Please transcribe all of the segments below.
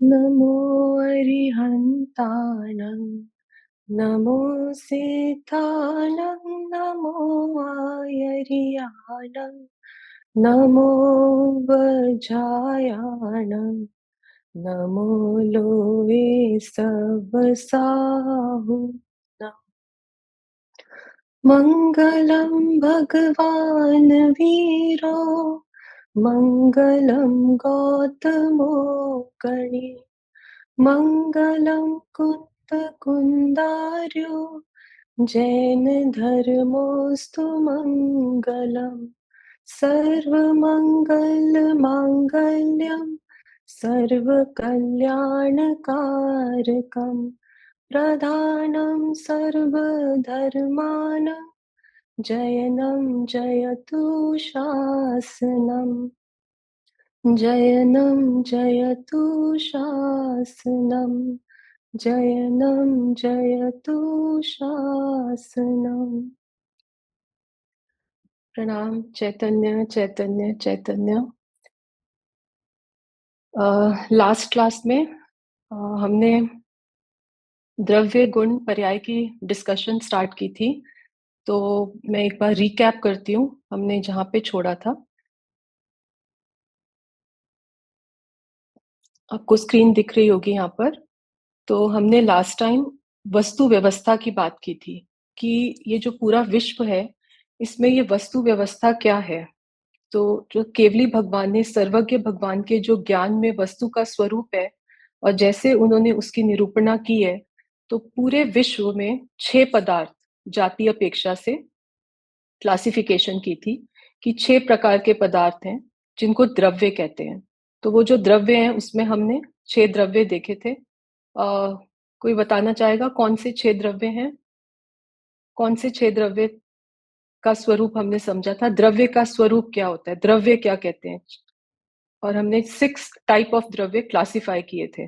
नमो अरिहन्ताणं नमो सिद्धाणं नमो आयर्याणं नमो वज्रायाणं नमो लोके सवसाहु मङ्गलं भगवान् वीरो मङ्गलं गौतमो गणे मङ्गलं कुन्दकुन्दार्यो जैनधर्मोऽस्तु मङ्गलम् सर्वमङ्गलमाङ्गल्यं सर्वकल्याणकारकं प्रधानं सर्वधर्माणां जयनं जयतु शासनम् जयनं जयतु शासनम् जयनं जयतु शासनम्। प्रणाम चैतन्य चैतन्य चैतन्य। लास्ट क्लास में हमने द्रव्य गुण पर्याय की डिस्कशन स्टार्ट की थी, तो मैं एक बार रिकैप करती हूँ हमने जहाँ पे छोड़ा था। आपको स्क्रीन दिख रही होगी यहाँ पर। तो हमने लास्ट टाइम वस्तु व्यवस्था की बात की थी कि ये जो पूरा विश्व है इसमें ये वस्तु व्यवस्था क्या है। तो जो केवली भगवान ने, सर्वज्ञ भगवान के जो ज्ञान में वस्तु का स्वरूप है और जैसे उन्होंने उसकी निरूपणा की है, तो पूरे विश्व में 6 पदार्थ जाति अपेक्षा से क्लासिफिकेशन की थी कि 6 प्रकार के पदार्थ हैं जिनको द्रव्य कहते हैं। तो वो जो द्रव्य हैं उसमें हमने 6 द्रव्य देखे थे। कोई बताना चाहेगा कौन से 6 द्रव्य हैं? कौन से 6 द्रव्य का स्वरूप हमने समझा था? द्रव्य का स्वरूप क्या होता है, द्रव्य क्या कहते हैं? और हमने 6 टाइप ऑफ द्रव्य क्लासिफाई किए थे।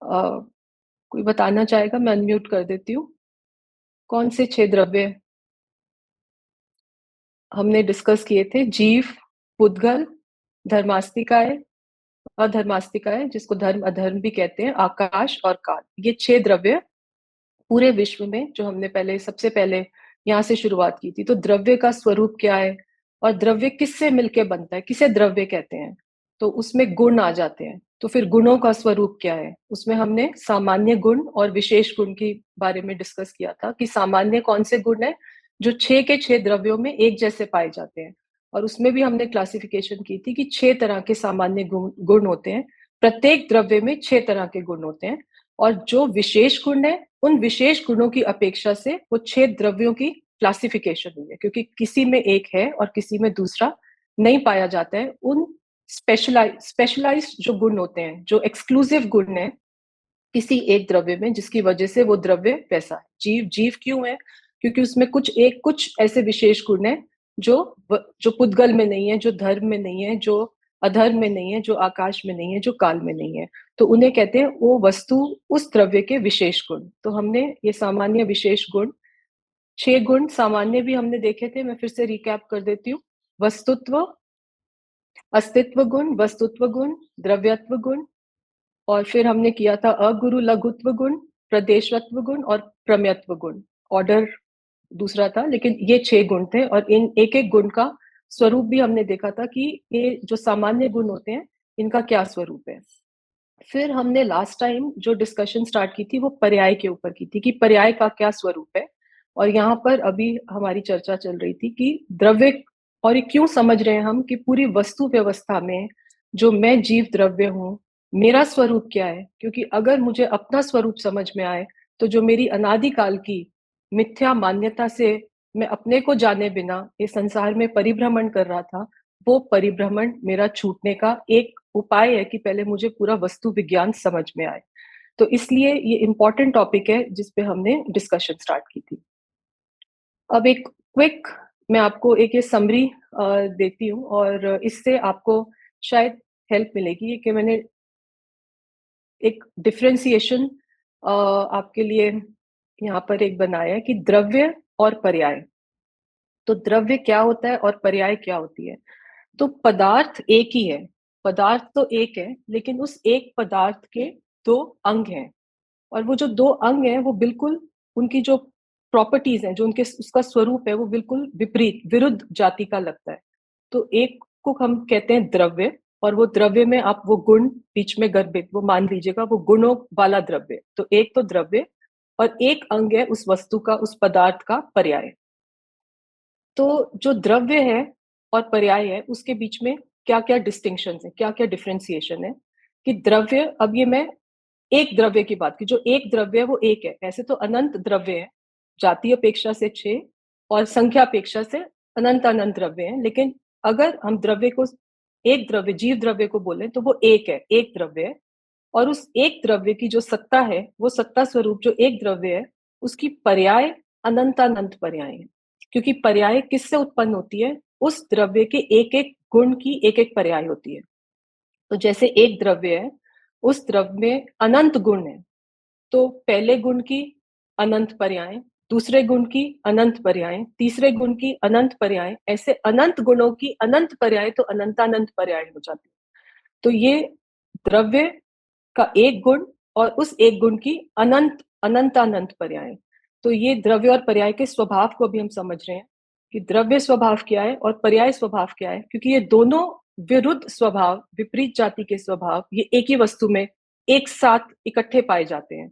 कोई बताना चाहेगा? मैं अनम्यूट कर देती हूँ। कौन से 6 द्रव्य हमने डिस्कस किए थे? जीव, पुद्गल, धर्मास्तिकाय, अधर्मास्तिकाय जिसको धर्म अधर्म भी कहते हैं, आकाश और काल। ये 6 द्रव्य पूरे विश्व में जो हमने पहले सबसे पहले यहाँ से शुरुआत की थी। तो द्रव्य का स्वरूप क्या है और द्रव्य किससे मिलके बनता है, किसे द्रव्य कहते हैं? तो उसमें गुण आ जाते हैं। तो फिर गुणों का स्वरूप क्या है? उसमें हमने सामान्य गुण और विशेष गुण के बारे में डिस्कस किया था कि सामान्य कौन से गुण है जो 6 के 6 द्रव्यों में एक जैसे पाए जाते हैं। और उसमें भी हमने क्लासिफिकेशन की थी कि 6 तरह के सामान्य गुण होते हैं। प्रत्येक द्रव्य में 6 तरह के गुण होते हैं। और जो विशेष गुण है उन विशेष गुणों की अपेक्षा से वो 6 द्रव्यों की क्लासिफिकेशन हुई है, क्योंकि किसी में एक है और किसी में दूसरा नहीं पाया जाता है। उन स्पेशलाइज्ड जो गुण होते हैं, जो एक्सक्लूसिव गुण है किसी एक द्रव्य में, जिसकी वजह से वो द्रव्य वैसा है। जीव जीव क्यों है? क्योंकि उसमें कुछ ऐसे विशेष गुण है जो पुद्गल में नहीं है, जो धर्म में नहीं है, जो अधर्म में नहीं है, जो आकाश में नहीं है, जो काल में नहीं है। तो उन्हें कहते हैं वो वस्तु, उस द्रव्य के विशेष गुण। तो हमने ये सामान्य विशेष गुण, 6 गुण सामान्य भी हमने देखे थे। मैं फिर से रिकैप कर देती हूँ। वस्तुत्व, अस्तित्व गुण, वस्तुत्व गुण, द्रव्यत्व गुण, और फिर हमने किया था अगुरु लघुत्व गुण, प्रदेशत्व गुण और प्रमेयत्व गुण। ऑर्डर दूसरा था, लेकिन ये 6 गुण थे। और इन एक एक गुण का स्वरूप भी हमने देखा था कि ये जो सामान्य गुण होते हैं इनका क्या स्वरूप है। फिर हमने लास्ट टाइम जो डिस्कशन स्टार्ट की थी वो पर्याय के ऊपर की थी कि पर्याय का क्या स्वरूप है। और यहाँ पर अभी हमारी चर्चा चल रही थी कि द्रव्य, और ये क्यों समझ रहे हैं हम कि पूरी वस्तु व्यवस्था में जो मैं जीव द्रव्य हूँ, मेरा स्वरूप क्या है। क्योंकि अगर मुझे अपना स्वरूप समझ में आए तो जो मेरी अनादिकाल की मिथ्या मान्यता से मैं अपने को जाने बिना इस संसार में परिभ्रमण कर रहा था, वो परिभ्रमण मेरा छूटने का एक उपाय है कि पहले मुझे पूरा वस्तु विज्ञान समझ में आए। तो इसलिए ये इंपॉर्टेंट टॉपिक है जिस पे हमने डिस्कशन स्टार्ट की थी। अब एक क्विक मैं आपको एक ये समरी देती हूँ और इससे आपको शायद हेल्प मिलेगी कि मैंने एक डिफरेंशिएशन आपके लिए यहाँ पर एक बनाया है कि द्रव्य और पर्याय। तो द्रव्य क्या होता है और पर्याय क्या होती है? तो पदार्थ एक ही है, पदार्थ तो एक है, लेकिन उस एक पदार्थ के दो अंग हैं, और वो जो दो अंग हैं वो बिल्कुल, उनकी जो प्रॉपर्टीज हैं, जो उनके उसका स्वरूप है, वो बिल्कुल विपरीत, विरुद्ध जाति का लगता है। तो एक को हम कहते हैं द्रव्य, और वो द्रव्य में आप वो गुण बीच में गर्भित, वो मान लीजिएगा वो गुणों वाला द्रव्य। तो एक तो द्रव्य, और एक अंग है उस वस्तु का, उस पदार्थ का पर्याय। तो जो द्रव्य है और पर्याय है, उसके बीच में क्या क्या डिस्टिंक्शन है, क्या क्या डिफ्रेंसिएशन है। कि द्रव्य, अब ये मैं एक द्रव्य की बात की, जो एक द्रव्य है वो एक है, ऐसे तो अनंत द्रव्य है, जातीय अपेक्षा से 6 और संख्या अपेक्षा से अनंत अनंत द्रव्य है। लेकिन अगर हम द्रव्य को, एक द्रव्य, जीव द्रव्य को बोले, तो वो एक है, एक द्रव्य है। और उस एक द्रव्य की जो सत्ता है, वो सत्ता स्वरूप जो एक द्रव्य है, उसकी पर्याय अनंतानंत पर्याय है। क्योंकि पर्याय किससे उत्पन्न होती है? उस द्रव्य के एक एक गुण की एक एक पर्याय होती है। तो जैसे एक द्रव्य है, उस द्रव्य में अनंत गुण है, तो पहले गुण की अनंत पर्याय, दूसरे गुण की अनंत पर्याय, तीसरे गुण की अनंत पर्याय, ऐसे अनंत गुणों की अनंत पर्याय, तो अनंतानंत पर्याय हो जाती है। तो ये द्रव्य का एक गुण और उस एक गुण की अनंत अनंतानंत पर्याय। तो ये द्रव्य और पर्याय के स्वभाव को भी हम समझ रहे हैं कि द्रव्य स्वभाव क्या है और पर्याय स्वभाव क्या है, क्योंकि ये दोनों विरुद्ध स्वभाव, विपरीत जाति के स्वभाव, ये एक ही वस्तु में एक साथ इकट्ठे पाए जाते हैं।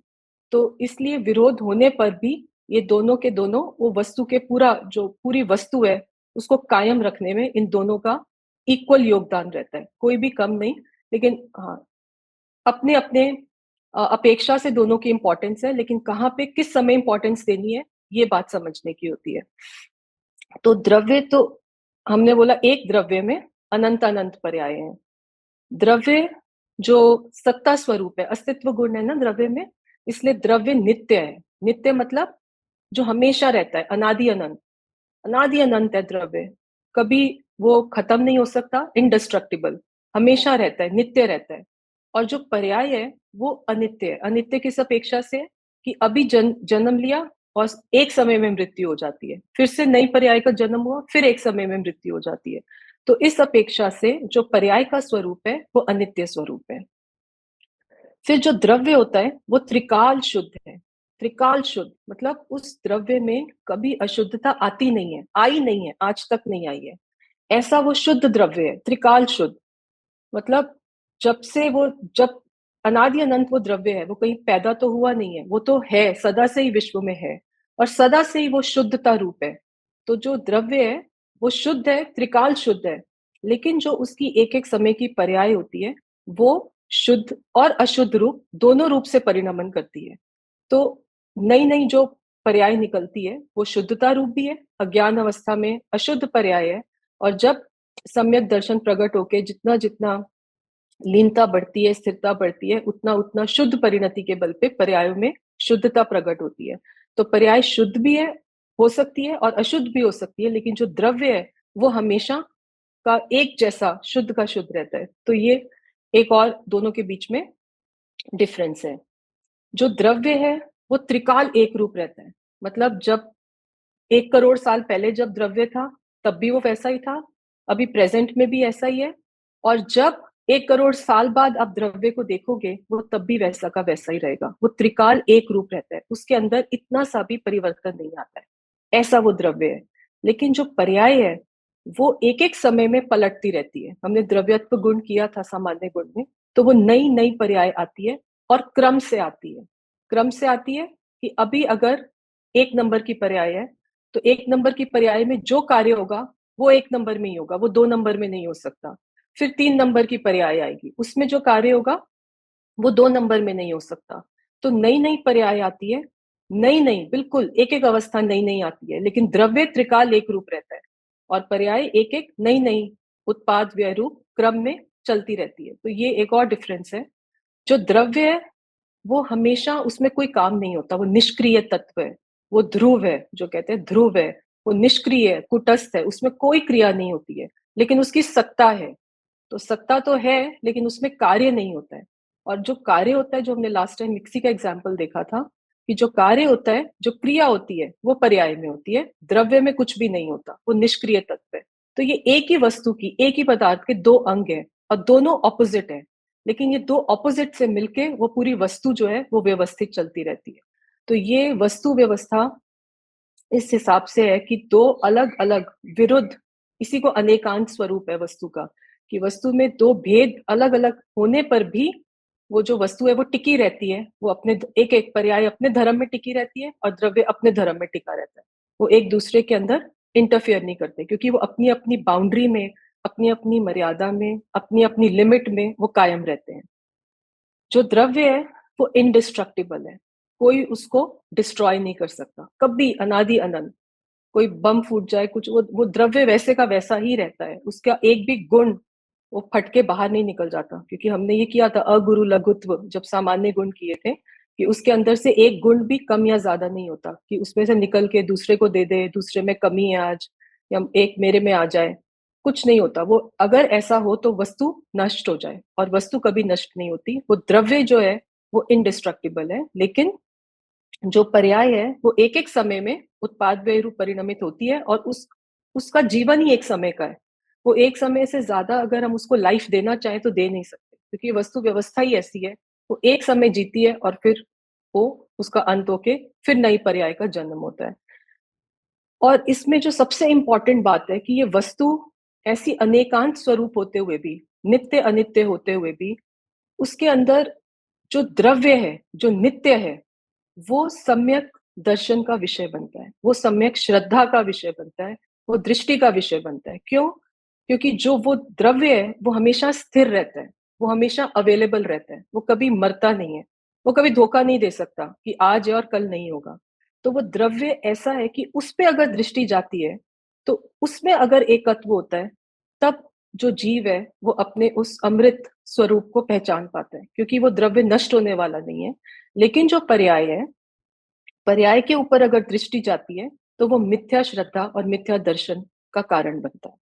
तो इसलिए विरोध होने पर भी ये दोनों के दोनों, वो वस्तु के पूरा, जो पूरी वस्तु है उसको कायम रखने में इन दोनों का इक्वल योगदान रहता है, कोई भी कम नहीं। लेकिन हाँ, अपने अपने अपेक्षा से दोनों की इंपॉर्टेंस है, लेकिन कहाँ पे किस समय इंपॉर्टेंस देनी है, ये बात समझने की होती है। तो द्रव्य, तो हमने बोला एक द्रव्य में अनंत अनंत पर्याय हैं। द्रव्य जो सत्ता स्वरूप है, अस्तित्व गुण है ना द्रव्य में, इसलिए द्रव्य नित्य है। नित्य मतलब जो हमेशा रहता है, अनादि अनंत, अनादि अनंत है द्रव्य, कभी वो खत्म नहीं हो सकता, इंडेस्ट्रक्टिबल, हमेशा रहता है, नित्य रहता है। और जो पर्याय है वो अनित्य है। अनित्य किस अपेक्षा से? कि अभी जन्म लिया और एक समय में मृत्यु हो जाती है, फिर से नई पर्याय का जन्म हुआ, फिर एक समय में मृत्यु हो जाती है। तो इस अपेक्षा से जो पर्याय का स्वरूप है वो अनित्य स्वरूप है। फिर जो द्रव्य होता है वो त्रिकाल शुद्ध है। त्रिकाल शुद्ध मतलब उस द्रव्य में कभी अशुद्धता आती नहीं है, आई नहीं है, आज तक नहीं आई है। ऐसा वो शुद्ध द्रव्य है, त्रिकाल शुद्ध। मतलब जब से वो, जब अनादि अनंत वो द्रव्य है, वो कहीं पैदा तो हुआ नहीं है, वो तो है, सदा से ही विश्व में है, और सदा से ही वो शुद्धता रूप है। तो जो द्रव्य है वो शुद्ध है, त्रिकाल शुद्ध है। लेकिन जो उसकी एक एक समय की पर्याय होती है, वो शुद्ध और अशुद्ध रूप, दोनों रूप से परिणमन करती है। तो नई नई जो पर्याय निकलती है वो शुद्धता रूप भी है, अज्ञान अवस्था में अशुद्ध पर्याय है। और जब सम्यक दर्शन प्रकट होके जितना जितना लीनता बढ़ती है, स्थिरता बढ़ती है, उतना उतना शुद्ध परिणति के बल पे पर्यायों में शुद्धता प्रकट होती है। तो पर्याय शुद्ध भी है, हो सकती है, और अशुद्ध भी हो सकती है, लेकिन जो द्रव्य है वो हमेशा का एक जैसा शुद्ध का शुद्ध रहता है। तो ये एक और दोनों के बीच में डिफरेंस है। जो द्रव्य है वो त्रिकाल एक रूप रहता है। मतलब जब 1 करोड़ साल पहले जब द्रव्य था, तब भी वो वैसा ही था, अभी प्रेजेंट में भी ऐसा ही है, और जब 1 करोड़ साल बाद आप द्रव्य को देखोगे, वो तब भी वैसा का वैसा ही रहेगा। वो त्रिकाल एक रूप रहता है, उसके अंदर इतना सा भी परिवर्तन नहीं आता है, ऐसा वो द्रव्य है। लेकिन जो पर्याय है वो एक एक समय में पलटती रहती है। हमने द्रव्यत्व गुण किया था सामान्य गुण में, तो वो नई नई पर्याय आती है, और क्रम से आती है। क्रम से आती है कि अभी अगर 1 नंबर की पर्याय है, तो 1 नंबर की पर्याय में जो कार्य होगा वो 1 नंबर में ही होगा, वो 2 नंबर में नहीं हो सकता। फिर 3 नंबर की पर्याय आएगी, उसमें जो कार्य होगा वो 2 नंबर में नहीं हो सकता। तो नई नई पर्याय आती है, नई नई, बिल्कुल एक एक अवस्था नई नई आती है, लेकिन द्रव्य त्रिकाल एक रूप रहता है, और पर्याय एक एक नई नई उत्पाद व्यय रूप क्रम में चलती रहती है। तो ये एक और डिफरेंस है। जो द्रव्य है वो हमेशा, उसमें कोई काम नहीं होता, वो निष्क्रिय तत्व है, वो ध्रुव है, जो कहते हैं ध्रुव है, वो निष्क्रिय है, कुटस्थ है, उसमें कोई क्रिया नहीं होती है, लेकिन उसकी सत्ता है। तो सत्ता तो है, लेकिन उसमें कार्य नहीं होता है। और जो कार्य होता है, जो हमने लास्ट टाइम मिक्सी का एग्जाम्पल देखा था, कि जो कार्य होता है, जो क्रिया होती है, वो पर्याय में होती है, द्रव्य में कुछ भी नहीं होता, वो निष्क्रिय तत्व है। तो ये एक ही वस्तु की, एक ही पदार्थ के दो अंग है, और दोनों ऑपोजिट है, लेकिन ये दो ऑपोजिट से मिलके वो पूरी वस्तु जो है वो व्यवस्थित चलती रहती है। तो ये वस्तु व्यवस्था इस हिसाब से है कि दो अलग अलग विरुद्ध, इसी को अनेकांत स्वरूप है वस्तु का, कि वस्तु में दो भेद अलग अलग होने पर भी वो जो वस्तु है वो टिकी रहती है, वो अपने एक एक पर्याय अपने धर्म में टिकी रहती है और द्रव्य अपने धर्म में टिका रहता है। वो एक दूसरे के अंदर इंटरफियर नहीं करते, क्योंकि वो अपनी अपनी बाउंड्री में, अपनी अपनी मर्यादा में, अपनी अपनी लिमिट में वो कायम रहते हैं। जो द्रव्य है वो इनडिस्ट्रक्टिबल है, कोई उसको डिस्ट्रॉय नहीं कर सकता कभी, अनादि अनंत। कोई बम फूट जाए कुछ, वो द्रव्य वैसे का वैसा ही रहता है, उसका एक भी गुण वो फट के बाहर नहीं निकल जाता। क्योंकि हमने ये किया था अगुरु लघुत्व, जब सामान्य गुण किए थे, कि उसके अंदर से एक गुण भी कम या ज्यादा नहीं होता, कि उसमें से निकल के दूसरे को दे दे, दूसरे में कमी है आज, या एक मेरे में आ जाए, कुछ नहीं होता। वो अगर ऐसा हो तो वस्तु नष्ट हो जाए, और वस्तु कभी नष्ट नहीं होती। वो द्रव्य जो है वो इनडिस्ट्रक्टिबल है, लेकिन जो पर्याय है वो एक एक समय में उत्पाद व्यय रूप परिणमित होती है, और उसका जीवन ही एक समय का है। वो एक समय से ज्यादा अगर हम उसको लाइफ देना चाहें तो दे नहीं सकते, क्योंकि वस्तु व्यवस्था ही ऐसी है। वो एक समय जीती है और फिर वो उसका अंत होके फिर नई पर्याय का जन्म होता है। और इसमें जो सबसे इंपॉर्टेंट बात है कि ये वस्तु ऐसी अनेकांत स्वरूप होते हुए भी, नित्य अनित्य होते हुए भी, उसके अंदर जो द्रव्य है, जो नित्य है, वो सम्यक दर्शन का विषय बनता है, वो सम्यक श्रद्धा का विषय बनता है, वो दृष्टि का विषय बनता है। क्यों? क्योंकि जो वो द्रव्य है वो हमेशा स्थिर रहता है, वो हमेशा अवेलेबल रहता है, वो कभी मरता नहीं है, वो कभी धोखा नहीं दे सकता कि आज है और कल नहीं होगा। तो वो द्रव्य ऐसा है कि उस पे अगर दृष्टि जाती है, तो उसमें अगर एकत्व होता है, तब जो जीव है वो अपने उस अमृत स्वरूप को पहचान पाता है, क्योंकि वो द्रव्य नष्ट होने वाला नहीं है। लेकिन जो पर्याय है, पर्याय के ऊपर अगर दृष्टि जाती है तो वो मिथ्या श्रद्धा और मिथ्या दर्शन का कारण बनता है।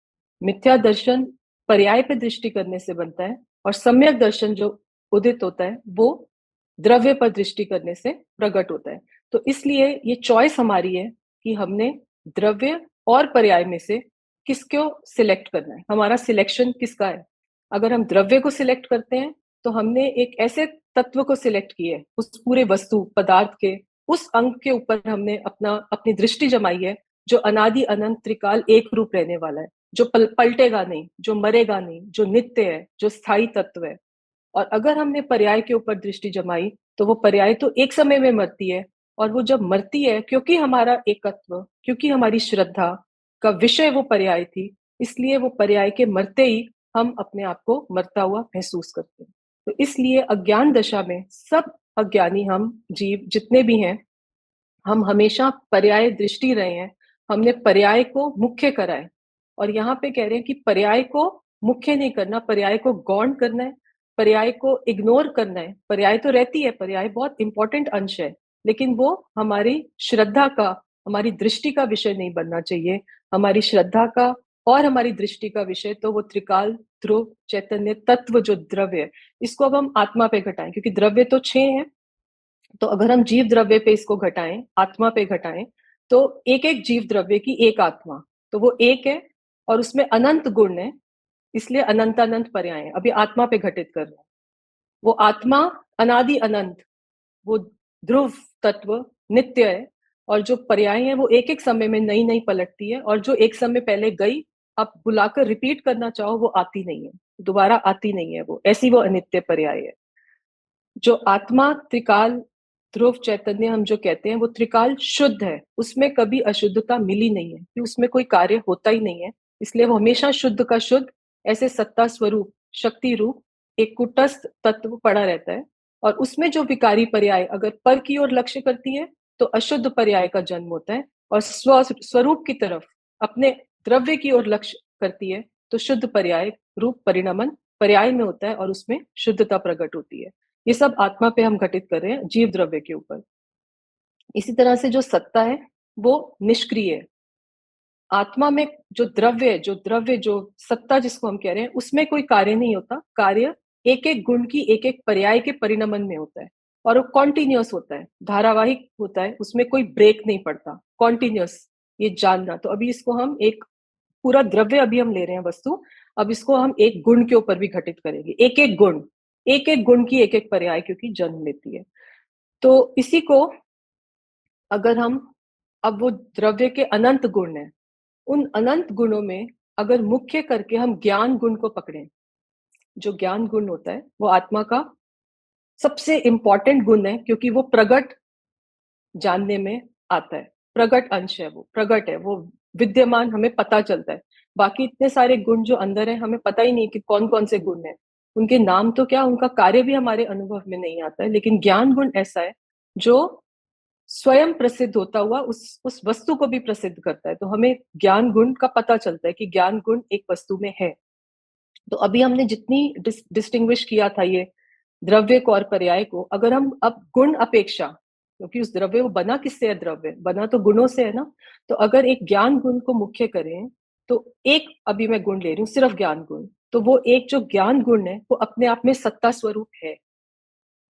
मिथ्या दर्शन पर्याय पे दृष्टि करने से बनता है, और सम्यक दर्शन जो उदित होता है वो द्रव्य पर दृष्टि करने से प्रकट होता है। तो इसलिए ये चॉइस हमारी है कि हमने द्रव्य और पर्याय में से किसको सिलेक्ट करना है, हमारा सिलेक्शन किसका है। अगर हम द्रव्य को सिलेक्ट करते हैं तो हमने एक ऐसे तत्व को सिलेक्ट किए है, उस पूरे वस्तु पदार्थ के उस अंग के ऊपर हमने अपनी दृष्टि जमाई है, जो अनादि अनंत त्रिकाल एक रूप रहने वाला है, जो पलटेगा नहीं, जो मरेगा नहीं, जो नित्य है, जो स्थायी तत्व है। और अगर हमने पर्याय के ऊपर दृष्टि जमाई तो वो पर्याय तो एक समय में मरती है, और वो जब मरती है, क्योंकि हमारा एकत्व, क्योंकि हमारी श्रद्धा का विषय वो पर्याय थी, इसलिए वो पर्याय के मरते ही हम अपने आप को मरता हुआ महसूस करते हैं। तो इसलिए अज्ञान दशा में सब अज्ञानी हम जीव जितने भी हैं, हम हमेशा पर्याय दृष्टि रहे हैं, हमने पर्याय को मुख्य करा है। और यहाँ पे कह रहे हैं कि पर्याय को मुख्य नहीं करना, पर्याय को गौण करना है, पर्याय को इग्नोर करना है। पर्याय तो रहती है, पर्याय बहुत इंपॉर्टेंट अंश है, लेकिन वो हमारी श्रद्धा का, हमारी दृष्टि का विषय नहीं बनना चाहिए। हमारी श्रद्धा का और हमारी दृष्टि का विषय तो वो त्रिकाल ध्रुव चैतन्य तत्व जो द्रव्य है, इसको अब हम आत्मा पे घटाएं, क्योंकि द्रव्य तो 6 हैं। तो अगर हम जीव द्रव्य पे इसको घटाएं, आत्मा पे घटाएं, तो एक एक जीव द्रव्य की एक आत्मा, तो वो एक है, और उसमें अनंत गुण है, इसलिए अनंत अनंत पर्याय है। अभी आत्मा पे घटित कर रहे हैं, वो आत्मा अनादि अनंत, वो ध्रुव तत्व नित्य है, और जो पर्याय है वो एक एक समय में नई नई पलटती है, और जो एक समय पहले गई, आप बुलाकर रिपीट करना चाहो वो आती नहीं है, दोबारा आती नहीं है, वो ऐसी वो अनित्य पर्याय है। जो आत्मा त्रिकाल ध्रुव चैतन्य हम जो कहते हैं वो त्रिकाल शुद्ध है, उसमें कभी अशुद्धता मिली नहीं है, कि उसमें कोई कार्य होता ही नहीं है, इसलिए वो हमेशा शुद्ध का शुद्ध ऐसे सत्ता स्वरूप शक्ति रूप एक कुटस्थ तत्व पड़ा रहता है। और उसमें जो विकारी पर्याय अगर पर की ओर लक्ष्य करती है तो अशुद्ध पर्याय का जन्म होता है, और स्वरूप की तरफ अपने द्रव्य की ओर लक्ष्य करती है तो शुद्ध पर्याय रूप परिणमन पर्याय में होता है, और उसमें शुद्धता प्रकट होती है। ये सब आत्मा पे हम घटित कर रहे हैं, जीव द्रव्य के ऊपर। इसी तरह से जो सत्ता है वो निष्क्रिय है। आत्मा में जो सत्ता जिसको हम कह रहे हैं, उसमें कोई कार्य नहीं होता। कार्य एक एक गुण की एक एक पर्याय के परिणमन में होता है, और वो कॉन्टिन्यूअस होता है, धारावाहिक होता है, उसमें कोई ब्रेक नहीं पड़ता, कॉन्टिन्यूअस। ये जानना, तो अभी इसको हम एक पूरा द्रव्य अभी हम ले रहे हैं वस्तु। अब इसको हम एक गुण के ऊपर भी घटित करेंगे, एक एक गुण की एक एक पर्याय क्योंकि जन्म लेती है। तो इसी को अगर हम, अब वो द्रव्य के अनंत गुण है, उन अनंत गुणों में अगर मुख्य करके हम ज्ञान गुण को पकड़ें, जो ज्ञान गुण होता है वो आत्मा का सबसे इंपॉर्टेंट गुण है, क्योंकि वो प्रगट जानने में आता है, प्रगट अंश है, वो प्रगट है, वो विद्यमान हमें पता चलता है। बाकी इतने सारे गुण जो अंदर है हमें पता ही नहीं कि कौन कौन से गुण है, उनके नाम तो क्या, उनका कार्य भी हमारे अनुभव में नहीं आता है। लेकिन ज्ञान गुण ऐसा है जो स्वयं प्रसिद्ध होता हुआ उस वस्तु को भी प्रसिद्ध करता है। तो हमें ज्ञान गुण का पता चलता है कि ज्ञान गुण एक वस्तु में है। तो अभी हमने जितनी डिस्टिंग्विश किया था ये द्रव्य को और पर्याय को, अगर हम अब गुण अपेक्षा, क्योंकि उस द्रव्य को बना किससे है, द्रव्य बना तो गुणों से है ना, तो अगर एक ज्ञान गुण को मुख्य करें तो एक, अभी मैं गुण ले रही हूँ सिर्फ ज्ञान गुण, तो वो एक जो ज्ञान गुण है वो अपने आप में सत्ता स्वरूप है,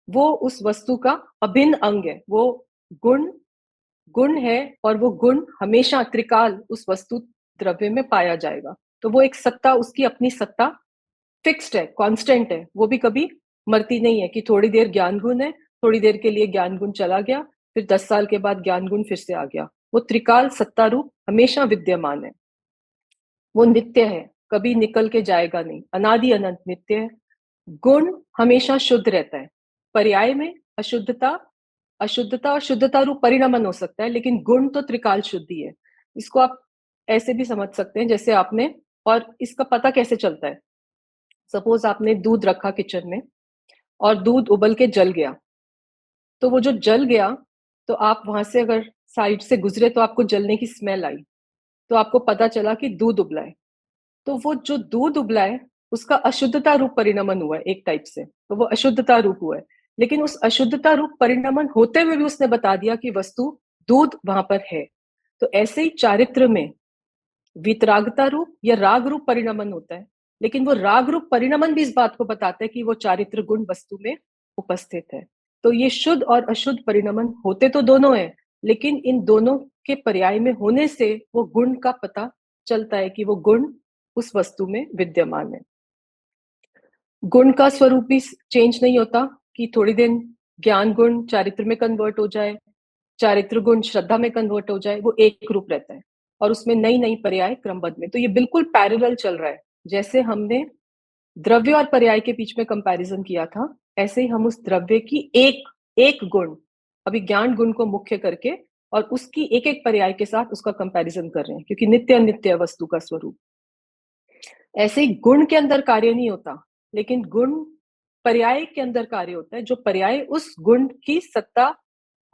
वो उस वस्तु का अभिन्न अंग है, वो गुण गुण है, और वो गुण हमेशा त्रिकाल उस वस्तु द्रव्य में पाया जाएगा। तो वो एक सत्ता, उसकी अपनी सत्ता फिक्स्ड है, कांस्टेंट है, वो भी कभी मरती नहीं है कि थोड़ी देर ज्ञान गुण है, थोड़ी देर के लिए ज्ञान गुण चला गया, फिर 10 साल के बाद ज्ञान गुण फिर से आ गया। वो त्रिकाल सत्ता रूप हमेशा विद्यमान है, वो नित्य है, कभी निकल के जाएगा नहीं, अनादि अनंत नित्य है। गुण हमेशा शुद्ध रहता है, पर्याय में अशुद्धता अशुद्धता और शुद्धता रूप परिणमन हो सकता है, लेकिन गुण तो त्रिकाल शुद्धि है। इसको आप ऐसे भी समझ सकते हैं जैसे आपने, और इसका पता कैसे चलता है, सपोज आपने दूध रखा किचन में और दूध उबल के जल गया, तो वो जो जल गया, तो आप वहां से अगर साइड से गुजरे तो आपको जलने की स्मेल आई, तो आपको पता चला कि दूध उबला है। तो वो जो दूध उबला है उसका अशुद्धता रूप परिणमन हुआ है एक टाइप से, तो वो अशुद्धता रूप हुआ है। लेकिन उस अशुद्धता रूप परिणमन होते हुए भी उसने बता दिया कि वस्तु दूध वहां पर है। तो ऐसे ही चारित्र में वितरागता रूप या राग रूप परिणमन होता है, लेकिन वो राग रूप परिणमन भी इस बात को बताता है कि वो चारित्र गुण वस्तु में उपस्थित है। तो ये शुद्ध और अशुद्ध परिणमन होते तो दोनों है, लेकिन इन दोनों के पर्याय में होने से वो गुण का पता चलता है कि वो गुण उस वस्तु में विद्यमान है। गुण का स्वरूप भी चेंज नहीं होता कि थोड़ी दिन ज्ञान गुण चारित्र में कन्वर्ट हो जाए, चारित्र गुण श्रद्धा में कन्वर्ट हो जाए, वो एक रूप रहता है और उसमें नई नई पर्याय क्रमबद्ध में। तो ये बिल्कुल पैरेलल चल रहा है, जैसे हमने द्रव्य और पर्याय के बीच में कंपैरिजन किया था, ऐसे ही हम उस द्रव्य की एक एक गुण, अभी ज्ञान गुण को मुख्य करके और उसकी एक एक पर्याय के साथ उसका कंपैरिजन कर रहे हैं, क्योंकि नित्य अनित्य वस्तु का स्वरूप। ऐसे ही गुण के अंदर कार्य नहीं होता, लेकिन गुण पर्याय के अंदर कार्य होता है, जो पर्याय उस गुण की सत्ता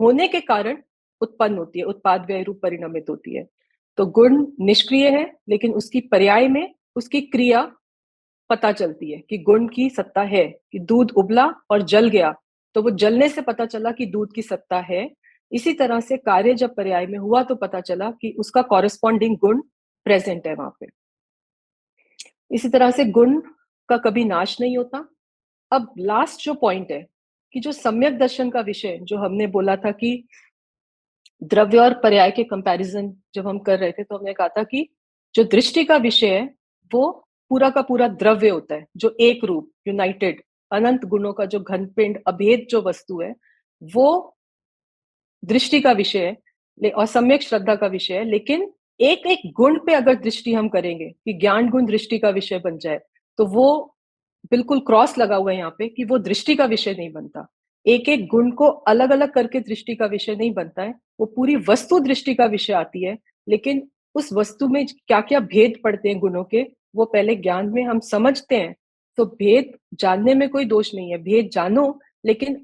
होने के कारण उत्पन्न होती है, उत्पाद व्यय रूप परिणमित होती है। तो गुण निष्क्रिय है, लेकिन उसकी पर्याय में उसकी क्रिया पता चलती है कि गुण की सत्ता है, कि दूध उबला और जल गया, तो वो जलने से पता चला कि दूध की सत्ता है। इसी तरह से कार्य जब पर्याय में हुआ तो पता चला कि उसका कॉरेस्पॉन्डिंग गुण प्रेजेंट है वहां पे। इसी तरह से गुण का कभी नाश नहीं होता। अब लास्ट जो पॉइंट है कि जो सम्यक दर्शन का विषय जो हमने बोला था कि द्रव्य और पर्याय के कंपैरिजन जब हम कर रहे थे, तो हमने कहा था कि जो दृष्टि का विषय है वो पूरा का पूरा द्रव्य होता है, जो एक रूप यूनाइटेड अनंत गुणों का जो घनपिंड अभेद जो वस्तु है, वो दृष्टि का विषय है और सम्यक श्रद्धा का विषय है। लेकिन एक एक गुण पे अगर दृष्टि हम करेंगे कि ज्ञान गुण दृष्टि का विषय बन जाए, तो वो बिल्कुल क्रॉस लगा हुआ है यहाँ पे कि वो दृष्टि का विषय नहीं बनता। एक एक गुण को अलग अलग करके दृष्टि का विषय नहीं बनता है, वो पूरी वस्तु दृष्टि का विषय आती है। लेकिन उस वस्तु में क्या क्या भेद पड़ते हैं गुणों के, वो पहले ज्ञान में हम समझते हैं। तो भेद जानने में कोई दोष नहीं है, भेद जानो, लेकिन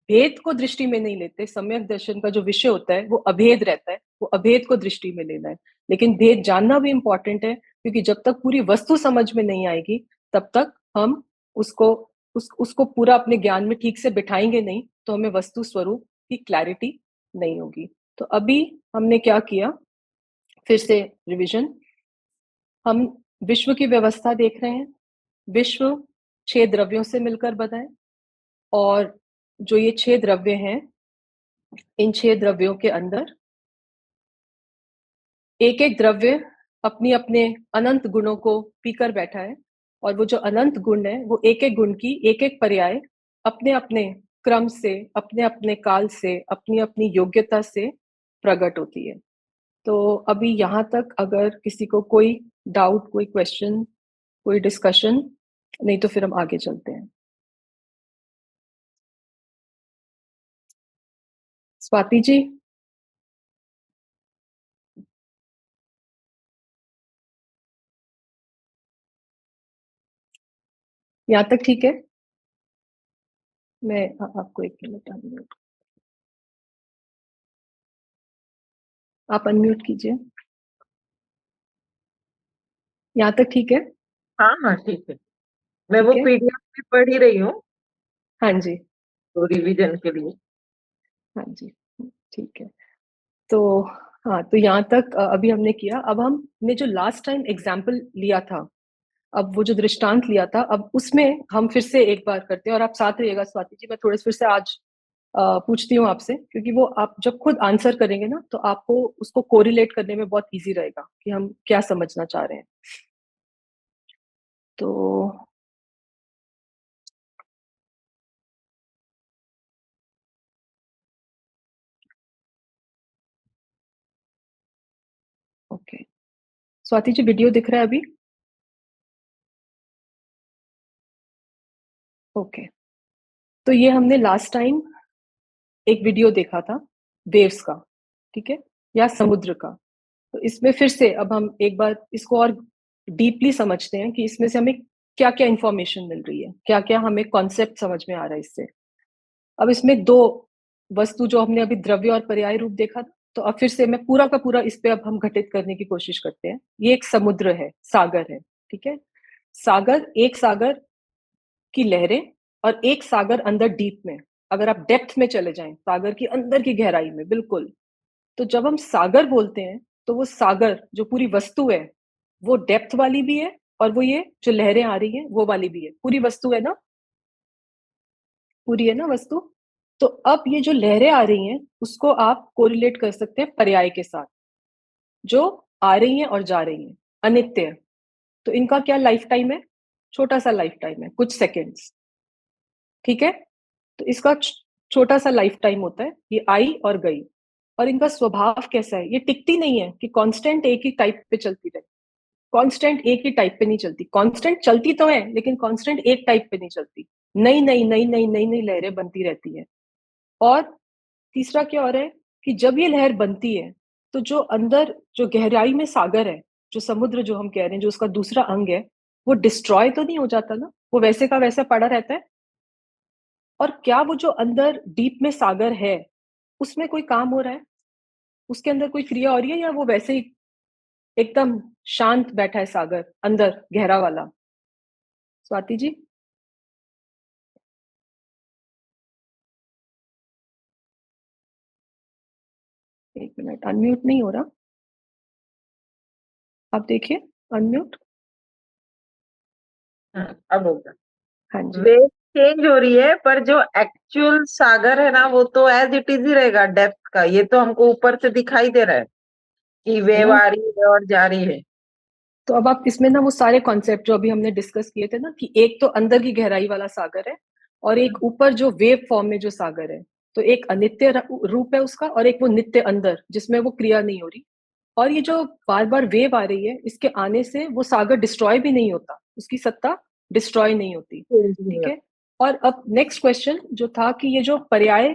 भेद को दृष्टि में नहीं लेते। सम्यक दर्शन का जो विषय होता है वो अभेद रहता है, वो अभेद को दृष्टि में लेना है। लेकिन भेद जानना भी इंपॉर्टेंट है, क्योंकि जब तक पूरी वस्तु समझ में नहीं आएगी तब तक हम उसको उसको पूरा अपने ज्ञान में ठीक से बिठाएंगे नहीं, तो हमें वस्तु स्वरूप की क्लैरिटी नहीं होगी। तो अभी हमने क्या किया, फिर से रिवीजन, हम विश्व की व्यवस्था देख रहे हैं। विश्व 6 द्रव्यों से मिलकर बना है, और जो ये 6 द्रव्य हैं, इन 6 द्रव्यों के अंदर एक एक द्रव्य अपनी अपने अनंत गुणों को पीकर बैठा है। और वो जो अनंत गुण है वो एक एक गुण की एक एक पर्याय अपने अपने क्रम से, अपने अपने काल से, अपनी अपनी योग्यता से प्रकट होती है। तो अभी यहाँ तक अगर किसी को कोई डाउट, कोई क्वेश्चन, कोई डिस्कशन, नहीं तो फिर हम आगे चलते हैं। स्वाति जी, यहाँ तक ठीक है? मैं आपको एक मिनट अनम्यूट, आप अनम्यूट कीजिए। यहाँ तक ठीक है? हाँ हाँ ठीक है। मैं ठीक वो है, पीडीएफ भी पढ़ ही रही हूँ हाँ जी, तो रिवीजन के लिए। हाँ जी, ठीक है। तो हाँ, तो यहाँ तक अभी हमने किया। अब हमने जो लास्ट टाइम एग्जाम्पल लिया था, अब वो जो दृष्टांत लिया था, अब उसमें हम फिर से एक बार करते हैं, और आप साथ रहिएगा स्वाति जी। मैं थोड़े से फिर से आज पूछती हूँ आपसे, क्योंकि वो आप जब खुद आंसर करेंगे ना तो आपको उसको कोरिलेट करने में बहुत इजी रहेगा कि हम क्या समझना चाह रहे हैं। तो ओके, स्वाति जी वीडियो दिख रहा है अभी? ओके, तो ये हमने लास्ट टाइम एक वीडियो देखा था वेव्स का, ठीक है, या समुद्र का। तो इसमें फिर से अब हम एक बार इसको और डीपली समझते हैं कि इसमें से हमें क्या क्या इंफॉर्मेशन मिल रही है, क्या क्या हमें कॉन्सेप्ट समझ में आ रहा है इससे। अब इसमें दो वस्तु जो हमने अभी द्रव्य और पर्याय रूप देखा था, तो अब फिर से मैं पूरा का पूरा इस पे अब हम घटित करने की कोशिश करते हैं। ये एक समुद्र है, सागर है, ठीक है। सागर, एक सागर की लहरें और एक सागर अंदर डीप में, अगर आप डेप्थ में चले जाएं, सागर की अंदर की गहराई में बिल्कुल, तो जब हम सागर बोलते हैं तो वो सागर जो पूरी वस्तु है वो डेप्थ वाली भी है, और वो ये जो लहरें आ रही हैं वो वाली भी है। पूरी वस्तु है ना, पूरी है ना वस्तु। तो अब ये जो लहरें आ रही हैं उसको आप कोरिलेट कर सकते हैं पर्याय के साथ, जो आ रही हैं और जा रही हैं, अनित्य है। तो इनका क्या लाइफ टाइम है? छोटा सा लाइफ टाइम है, कुछ सेकेंड्स, ठीक है। तो इसका छोटा सा लाइफ टाइम होता है, ये आई और गई। और इनका स्वभाव कैसा है? ये टिकती नहीं है कि कांस्टेंट एक ही टाइप पे चलती रहे। कांस्टेंट एक ही टाइप पे नहीं चलती, कांस्टेंट चलती तो है लेकिन कांस्टेंट एक टाइप पे नहीं चलती। नई नई नई नई नई नई लहरें बनती रहती है। और तीसरा क्या हो रहा है कि जब ये लहर बनती है तो जो अंदर जो गहराई में सागर है, जो समुद्र जो हम कह रहे हैं, जो उसका दूसरा अंग है, वो डिस्ट्रॉय तो नहीं हो जाता ना, वो वैसे का वैसा पड़ा रहता है। और क्या वो जो अंदर डीप में सागर है उसमें कोई काम हो रहा है, उसके अंदर कोई क्रिया हो रही है, या वो वैसे ही एकदम शांत बैठा है सागर अंदर गहरा वाला? स्वाति जी, एक मिनट, अनम्यूट नहीं हो रहा, आप देखिए, अनम्यूट। अब होगा। हाँ जी, वेव चेंज हो रही है पर जो एक्चुअल सागर है ना वो तो एज इट इज ही रहेगा डेप्थ का। ये तो हमको ऊपर से दिखाई दे रहा है कि है वेव ना। आ रही है और जा रही है। तो अब आप इसमें ना वो सारे कॉन्सेप्ट जो अभी हमने डिस्कस किए थे ना, कि एक तो अंदर की गहराई वाला सागर है, और एक ऊपर जो वेव फॉर्म में जो सागर है। तो एक अनित्य रूप है उसका, और एक वो नित्य अंदर जिसमें वो क्रिया नहीं हो रही। और ये जो बार बार वेव आ रही है, इसके आने से वो सागर डिस्ट्रॉय भी नहीं होता, उसकी सत्ता डिस्ट्रॉय नहीं होती, चेंज नहीं ठीक होता। है। और अब नेक्स्ट क्वेश्चन जो था कि ये जो पर्याय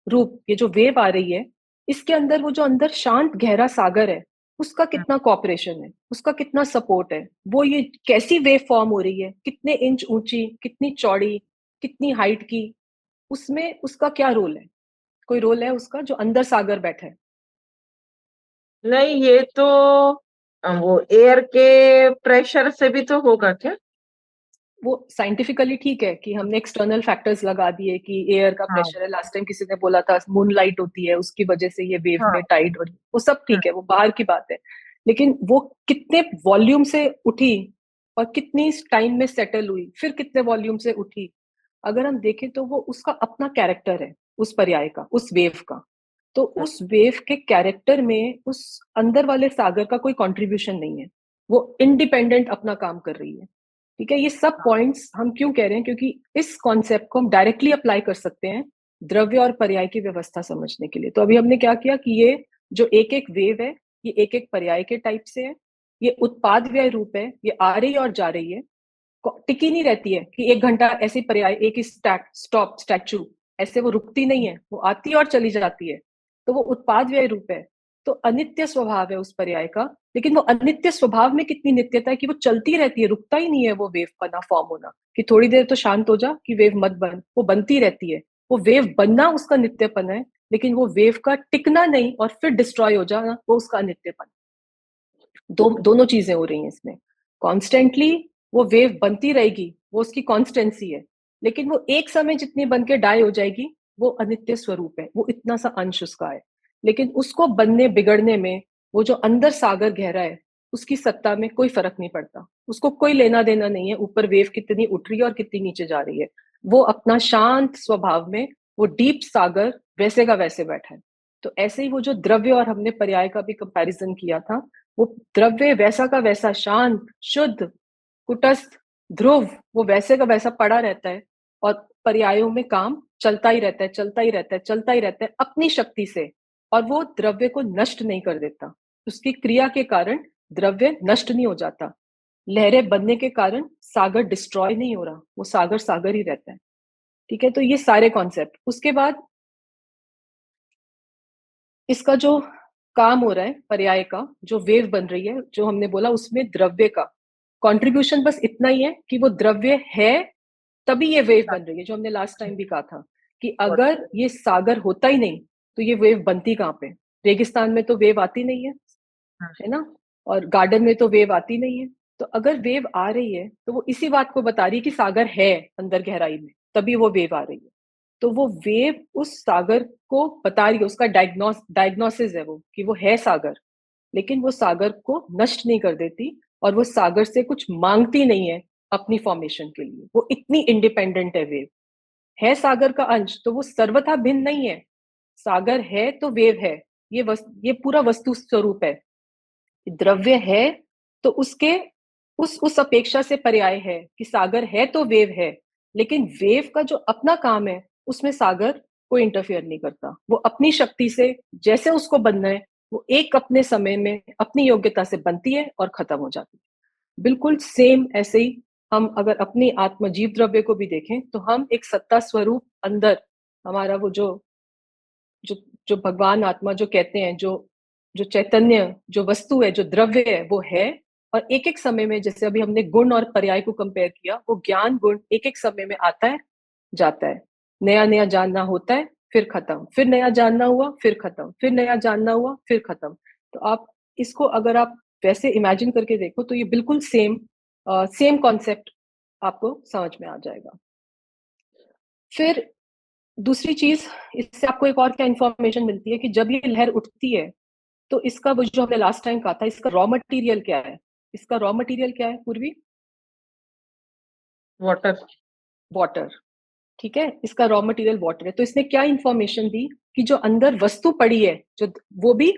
रूप, ये जो वेव आ रही है, इसके अंदर वो जो अंदर शांत गहरा सागर है, उसका कितना कॉपरेशन है, उसका कितना सपोर्ट है, वो ये कैसी वेव फॉर्म हो रही है, कितने इंच ऊंची, कितनी चौड़ी, कितनी हाइट की, उसमें उसका क्या रोल है? कोई रोल है उसका जो अंदर सागर बैठा है? नहीं ये तो वो एयर के प्रेशर से भी तो होगा क्या? वो साइंटिफिकली ठीक है कि हमने एक्सटर्नल फैक्टर्स लगा दिए कि एयर का हाँ प्रेशर है, लास्ट टाइम किसी ने बोला था मूनलाइट होती है उसकी वजह से ये वेव हाँ। में टाइड हो रही, वो सब ठीक है, वो बाहर की बात है। लेकिन वो कितने वॉल्यूम से उठी और कितनी टाइम में सेटल हुई, फिर कितने वॉल्यूम से उठी, अगर हम देखें तो वो उसका अपना कैरेक्टर है, उस पर्याय का, उस वेव का। तो उस वेव के कैरेक्टर में उस अंदर वाले सागर का कोई कंट्रीब्यूशन नहीं है, वो इंडिपेंडेंट अपना काम कर रही है। ठीक है, ये सब पॉइंट्स हम क्यों कह रहे हैं, क्योंकि इस कॉन्सेप्ट को हम डायरेक्टली अप्लाई कर सकते हैं द्रव्य और पर्याय की व्यवस्था समझने के लिए। तो अभी हमने क्या किया कि ये जो एक एक वेव है, ये एक एक पर्याय के टाइप से है, ये उत्पाद व्यय रूप है, ये आ रही है और जा रही है, टिकी नहीं रहती है कि 1 घंटा ऐसे पर्याय, एक ही स्टॉप स्टैचू, ऐसे वो रुकती नहीं है, वो आती है और चली जाती है। तो वो उत्पाद व्यय रूप है, तो अनित्य स्वभाव है उस पर्याय का। लेकिन वो अनित्य स्वभाव में कितनी नित्यता है कि वो चलती रहती है, रुकता ही नहीं है वो वेव बना फॉर्म होना, कि थोड़ी देर तो शांत हो जा कि वेव मत बन, वो बनती रहती है। वो वेव बनना उसका नित्यपन है, लेकिन वो वेव का टिकना नहीं और फिर डिस्ट्रॉय हो जाना वो उसका अनित्यपन। दोनों चीजें हो रही हैं इसमें। कॉन्स्टेंटली वो वेव बनती रहेगी, वो उसकी कॉन्स्टेंसी है, लेकिन वो एक समय जितनी बन के डाई हो जाएगी वो अनित्य स्वरूप है, वो इतना सा अंश उसका है। लेकिन उसको बनने बिगड़ने में वो जो अंदर सागर गहरा है उसकी सत्ता में कोई फर्क नहीं पड़ता, उसको कोई लेना देना नहीं है ऊपर वेव कितनी उठ रही है और कितनी नीचे जा रही है। वो अपना शांत स्वभाव में वो डीप सागर वैसे का वैसे बैठा है। तो ऐसे ही वो जो द्रव्य और हमने पर्याय का भी कंपैरिजन किया था, वो द्रव्य वैसा का वैसा शांत शुद्ध कुटस्थ ध्रुव वो वैसे का वैसा पड़ा रहता है, और पर्यायों में काम चलता ही रहता है, चलता ही रहता है, चलता ही रहता है अपनी शक्ति से, और वो द्रव्य को नष्ट नहीं कर देता। उसकी क्रिया के कारण द्रव्य नष्ट नहीं हो जाता, लहरें बनने के कारण सागर डिस्ट्रॉय नहीं हो रहा, वो सागर सागर ही रहता है। ठीक है, तो ये सारे कॉन्सेप्ट। उसके बाद इसका जो काम हो रहा है पर्याय का, जो वेव बन रही है, जो हमने बोला उसमें द्रव्य का कंट्रीब्यूशन बस इतना ही है कि वो द्रव्य है तभी ये वेव बन रही है, जो हमने लास्ट टाइम भी कहा था कि अगर ये सागर होता ही नहीं तो ये वेव बनती कहाँ पे। रेगिस्तान में तो वेव आती नहीं है ना, और गार्डन में तो वेव आती नहीं है। तो अगर वेव आ रही है तो वो इसी बात को बता रही है कि सागर है अंदर गहराई में, तभी वो वेव आ रही है। तो वो वेव उस सागर को बता रही है, उसका डायग्नोसिस है वो कि वो है सागर, लेकिन वो सागर को नष्ट नहीं कर देती और वो सागर से कुछ मांगती नहीं है अपनी फॉर्मेशन के लिए। वो इतनी इंडिपेंडेंट है वेव, है सागर का अंश, तो वो सर्वथा भिन्न नहीं है। सागर है तो वेव है, ये पूरा वस्तु स्वरूप है। द्रव्य है तो उसके उस अपेक्षा से पर्याय है कि सागर है तो वेव है, लेकिन वेव का जो अपना काम है उसमें सागर कोई इंटरफियर नहीं करता। वो अपनी शक्ति से जैसे उसको बनना है वो एक अपने समय में अपनी योग्यता से बनती है और खत्म हो जाती है। बिल्कुल सेम ऐसे ही हम अगर अपनी आत्मजीव द्रव्य को भी देखें तो हम एक सत्ता स्वरूप अंदर, हमारा वो जो जो भगवान आत्मा जो कहते हैं, जो जो चैतन्य जो वस्तु है जो द्रव्य है वो है। और एक एक समय में, जैसे अभी हमने गुण और पर्याय को कंपेयर किया, वो ज्ञान गुण एक एक समय में आता है जाता है, नया नया जानना होता है फिर खत्म, फिर नया जानना हुआ फिर खत्म, फिर नया जानना हुआ फिर खत्म। तो आप इसको अगर आप वैसे इमेजिन करके देखो तो ये बिल्कुल सेम कॉन्सेप्ट आपको समझ में आ जाएगा। फिर दूसरी चीज, इससे आपको एक और क्या इंफॉर्मेशन मिलती है कि जब ये लहर उठती है तो इसका वो जो हमने लास्ट टाइम कहा था, इसका रॉ मटेरियल क्या है। इसका रॉ मटेरियल क्या है पूर्वी? वाटर। वाटर। ठीक है, इसका रॉ मटेरियल वाटर है। तो इसने क्या इंफॉर्मेशन दी कि जो अंदर वस्तु पड़ी है जो वो भी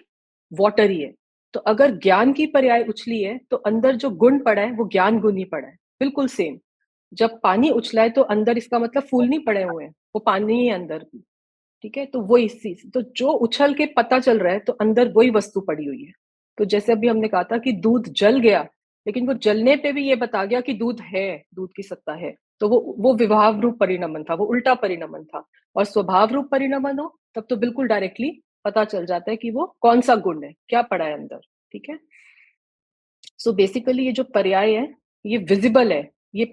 वाटर ही है। तो अगर ज्ञान की पर्याय उछली है तो अंदर जो गुण पड़ा है वो ज्ञान गुण ही पड़ा है, बिल्कुल सेम। जब पानी उछला है तो अंदर इसका मतलब फूल नहीं पड़े हुए हैं, वो पानी ही है अंदर भी। ठीक है, तो वो इस चीज, तो जो उछल के पता चल रहा है तो अंदर वही वस्तु पड़ी हुई है। तो जैसे अभी हमने कहा था कि दूध जल गया, लेकिन वो जलने पे भी ये बता गया कि दूध है, दूध की सत्ता है। तो वो विभाव रूप परिणमन था, वो उल्टा परिणमन था। और स्वभाव रूप परिणमन हो तब तो बिल्कुल डायरेक्टली पता चल जाता है कि वो कौन सा गुण है, क्या पड़ा है अंदर। ठीक है, सो बेसिकली ये जो पर्याय है ये विजिबल है, ये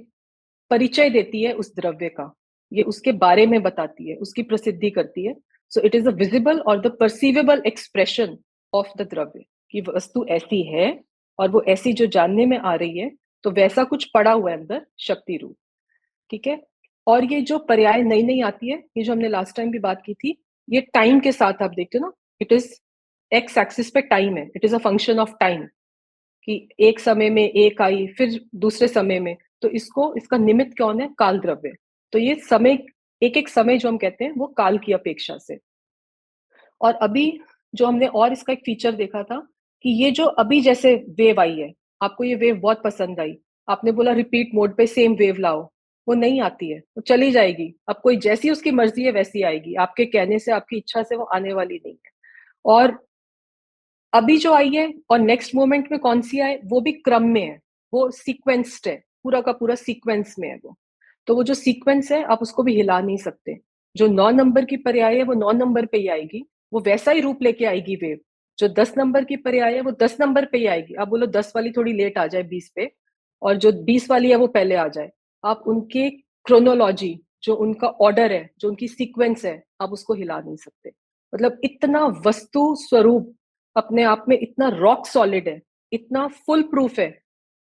परिचय देती है उस द्रव्य का, ये उसके बारे में बताती है, उसकी प्रसिद्धि करती है। So it is a visible और द परसीवेबल एक्सप्रेशन ऑफ द द्रव्य, कि वस्तु ऐसी है और वो ऐसी जो जानने में आ रही है, तो वैसा कुछ पड़ा हुआ है अंदर शक्ति रूप। ठीक है, और ये जो पर्याय नई नई आती है, ये जो हमने लास्ट टाइम भी बात की थी, ये टाइम के साथ आप देखते हो ना, इट इज एक्स एक्सिस पे टाइम है, it is a function of time, कि एक समय में एक आई फिर दूसरे समय में। तो इसको, इसका निमित्त कौन है? काल द्रव्य। तो ये समय, एक एक समय जो हम कहते हैं वो काल की अपेक्षा से। और अभी जो हमने और इसका एक फीचर देखा था कि ये जो अभी जैसे वेव आई है, आपको ये वेव बहुत पसंद आई, आपने बोला रिपीट मोड पे सेम वेव लाओ, वो नहीं आती है, वो चली जाएगी। अब कोई जैसी उसकी मर्जी है वैसी आएगी, आपके कहने से आपकी इच्छा से वो आने वाली नहीं है। और अभी जो आई है और नेक्स्ट मोमेंट में कौन सी आए वो भी क्रम में है, वो सीक्वेंस्ड है, पूरा का पूरा सीक्वेंस में है वो। तो वो जो सीक्वेंस है आप उसको भी हिला नहीं सकते। जो 9 नंबर की पर्याय है वो 9 नंबर पे ही आएगी, वो वैसा ही रूप लेके आएगी वेव। जो 10 नंबर की पर्याय है वो 10 नंबर पे ही आएगी। आप बोलो 10 वाली थोड़ी लेट आ जाए 20 पे, और जो 20 वाली है वो पहले आ जाए, आप उनके क्रोनोलॉजी, जो उनका ऑर्डर है, जो उनकी सीक्वेंस है, आप उसको हिला नहीं सकते। मतलब इतना वस्तु स्वरूप अपने आप में इतना रॉक सॉलिड है, इतना फुल प्रूफ है।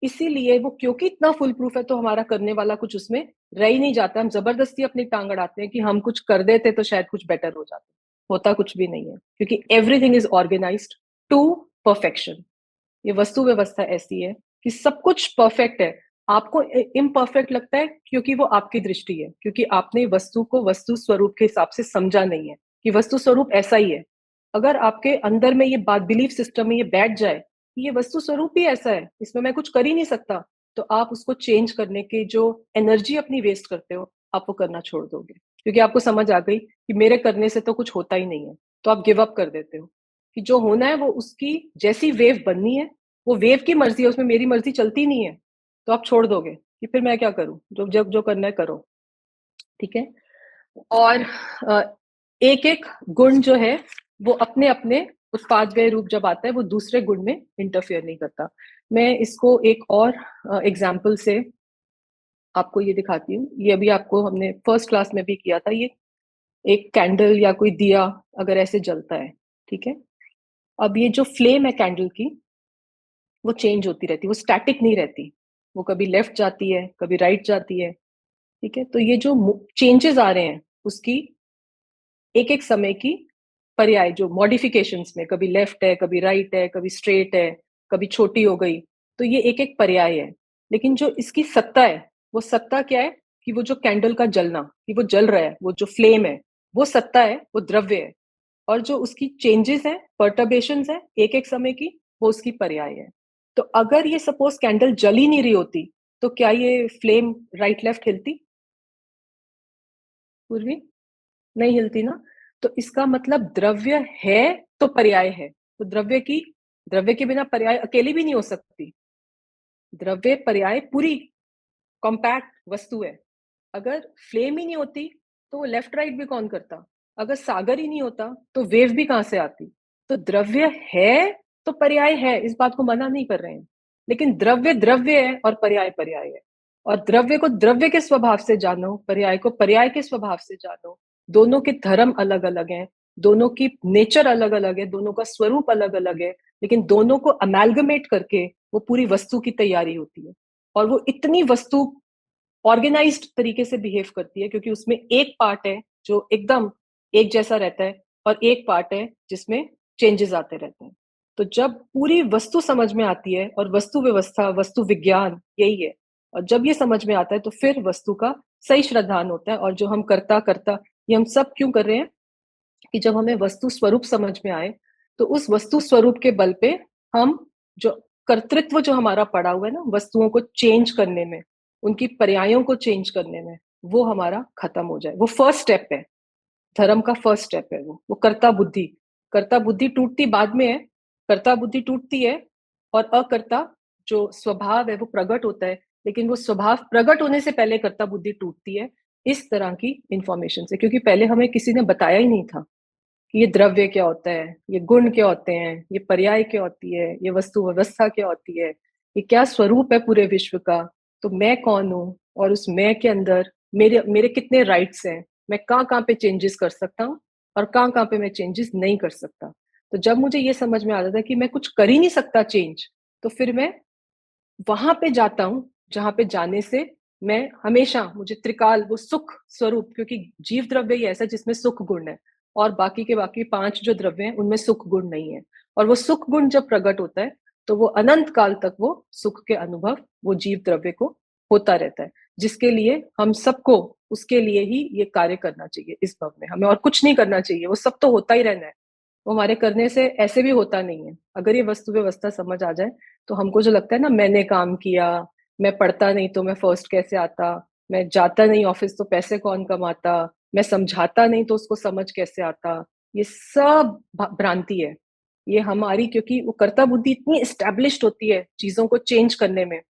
इसीलिए वो, क्योंकि इतना फुल प्रूफ है, तो हमारा करने वाला कुछ उसमें रह ही नहीं जाता। हम जबरदस्ती अपनी टांग अड़ाते हैं कि हम कुछ कर देते तो शायद कुछ बेटर हो जाता। होता कुछ भी नहीं है, क्योंकि everything is organised to perfection. ये वस्तु व्यवस्था ऐसी है कि सब कुछ परफेक्ट है। आपको इम्परफेक्ट लगता है क्योंकि वो आपकी दृष्टि है, क्योंकि आपने वस्तु को वस्तु स्वरूप के हिसाब से समझा नहीं है कि वस्तु स्वरूप ऐसा ही है। अगर आपके अंदर में ये बात, बिलीफ सिस्टम में ये बैठ जाए कि ये वस्तु स्वरूप ही ऐसा है, इसमें मैं कुछ कर ही नहीं सकता, तो आप उसको चेंज करने के जो एनर्जी अपनी वेस्ट करते हो, आप वो करना छोड़ दोगे। क्योंकि आपको समझ आ गई कि मेरे करने से तो कुछ होता ही नहीं है, तो आप गिव अप कर देते हो कि जो होना है वो उसकी जैसी वेव बननी है, वो वेव की मर्जी है, उसमें मेरी मर्जी चलती नहीं है। तो आप छोड़ दोगे कि फिर मैं क्या करूं, जो जब जो करना है करो। ठीक है। और एक एक गुण जो है वो अपने अपने उत्पाद व्यय रूप जब आता है वो दूसरे गुण में इंटरफेयर नहीं करता। मैं इसको एक और एग्जाम्पल से आपको ये दिखाती हूँ। ये अभी आपको हमने फर्स्ट क्लास में भी किया था। ये एक कैंडल या कोई दिया अगर ऐसे जलता है, ठीक है। अब ये जो फ्लेम है कैंडल की, वो चेंज होती रहती है, वो स्टैटिक नहीं रहती। वो कभी लेफ्ट जाती है, कभी राइट जाती है। ठीक है। तो ये जो चेंजेस आ रहे हैं उसकी एक एक समय की पर्याय, जो मॉडिफिकेशंस में कभी लेफ्ट है, कभी राइट है, कभी स्ट्रेट है, कभी छोटी हो गई, तो ये एक एक पर्याय है। लेकिन जो इसकी सत्ता है, वो सत्ता क्या है कि वो जो कैंडल का जलना, कि वो जल रहा है, वो जो फ्लेम है, वो सत्ता है, वो द्रव्य है। और जो उसकी चेंजेस है, पर्टर्बेशंस है एक एक समय की, वो उसकी पर्याय है। तो अगर ये सपोज कैंडल जल ही नहीं रही होती, तो क्या ये फ्लेम राइट लेफ्ट हिलती? पूर्वी नहीं हिलती ना। तो इसका मतलब द्रव्य है तो पर्याय है। तो द्रव्य के बिना पर्याय अकेली भी नहीं हो सकती। द्रव्य पर्याय पूरी कॉम्पैक्ट वस्तु है। अगर फ्लेम ही नहीं होती तो वो लेफ्ट राइट भी कौन करता? अगर सागर ही नहीं होता तो वेव भी कहां से आती? तो द्रव्य है तो पर्याय है, इस बात को मना नहीं कर रहे हैं। लेकिन द्रव्य द्रव्य है और पर्याय पर्याय है। और द्रव्य को द्रव्य के स्वभाव से जानो, पर्याय को पर्याय के स्वभाव से जानो। दोनों के धर्म अलग अलग हैं, दोनों की नेचर अलग अलग है, दोनों का स्वरूप अलग अलग है, लेकिन दोनों को अमेलगमेट करके वो पूरी वस्तु की तैयारी होती है। और वो इतनी वस्तु ऑर्गेनाइज्ड तरीके से बिहेव करती है, क्योंकि उसमें एक पार्ट है जो एकदम एक जैसा रहता है, और एक पार्ट है जिसमें चेंजेस आते रहते हैं। तो जब पूरी वस्तु समझ में आती है, और वस्तु व्यवस्था, वस्तु विज्ञान यही है, और जब ये समझ में आता है तो फिर वस्तु का सही श्रद्धान होता है। और जो हम करता करता, ये हम सब क्यों कर रहे हैं कि जब हमें वस्तु स्वरूप समझ में आए, तो उस वस्तु स्वरूप के बल पे हम, जो कर्तृत्व जो हमारा पड़ा हुआ है ना वस्तुओं को चेंज करने में, उनकी पर्यायों को चेंज करने में, वो हमारा खत्म हो जाए। वो फर्स्ट स्टेप है, धर्म का फर्स्ट स्टेप है वो कर्ता बुद्धि। कर्ता बुद्धि टूटती बाद में है। कर्ता बुद्धि टूटती है और अकर्ता जो स्वभाव है वो प्रकट होता है। लेकिन वो स्वभाव प्रकट होने से पहले कर्ता बुद्धि टूटती है, इस तरह की इंफॉर्मेशन से। क्योंकि पहले हमें किसी ने बताया ही नहीं था कि ये द्रव्य क्या होता है, ये गुण क्या होते हैं, ये पर्याय क्या होती है, ये वस्तु व्यवस्था क्या होती है, ये क्या स्वरूप है पूरे विश्व का। तो मैं कौन हूँ, और उस मैं के अंदर मेरे मेरे कितने राइट्स हैं, मैं कहाँ कहाँ पे चेंजेस कर सकता हूँ और कहाँ कहाँ पे मैं चेंजेस नहीं कर सकता। तो जब मुझे ये समझ में आता था कि मैं कुछ कर ही नहीं सकता चेंज, तो फिर मैं वहां पे जाता हूँ जहां पे जाने से मैं हमेशा, मुझे त्रिकाल, वो सुख स्वरूप, क्योंकि जीव द्रव्य ही ऐसा जिसमें सुख गुण है, और बाकी के बाकी 5 जो द्रव्य हैं उनमें सुख गुण नहीं है। और वो सुख गुण जब प्रकट होता है तो वो अनंत काल तक वो सुख के अनुभव वो जीव द्रव्य को होता रहता है, जिसके लिए हम सबको, उसके लिए ही ये कार्य करना चाहिए इस भव में। हमें और कुछ नहीं करना चाहिए, वो सब तो होता ही रहना है। वो हमारे करने से ऐसे भी होता नहीं है। अगर ये वस्तु व्यवस्था समझ आ जाए तो हमको जो लगता है ना, मैंने काम किया, मैं पढ़ता नहीं तो मैं फर्स्ट कैसे आता, मैं जाता नहीं ऑफिस तो पैसे कौन कमाता, मैं समझाता नहीं तो उसको समझ कैसे आता। ये सब भ्रांति है। ये हमारी, क्योंकि वो कर्ता बुद्धि इतनी एस्टेब्लिश्ड होती है चीजों को चेंज करने में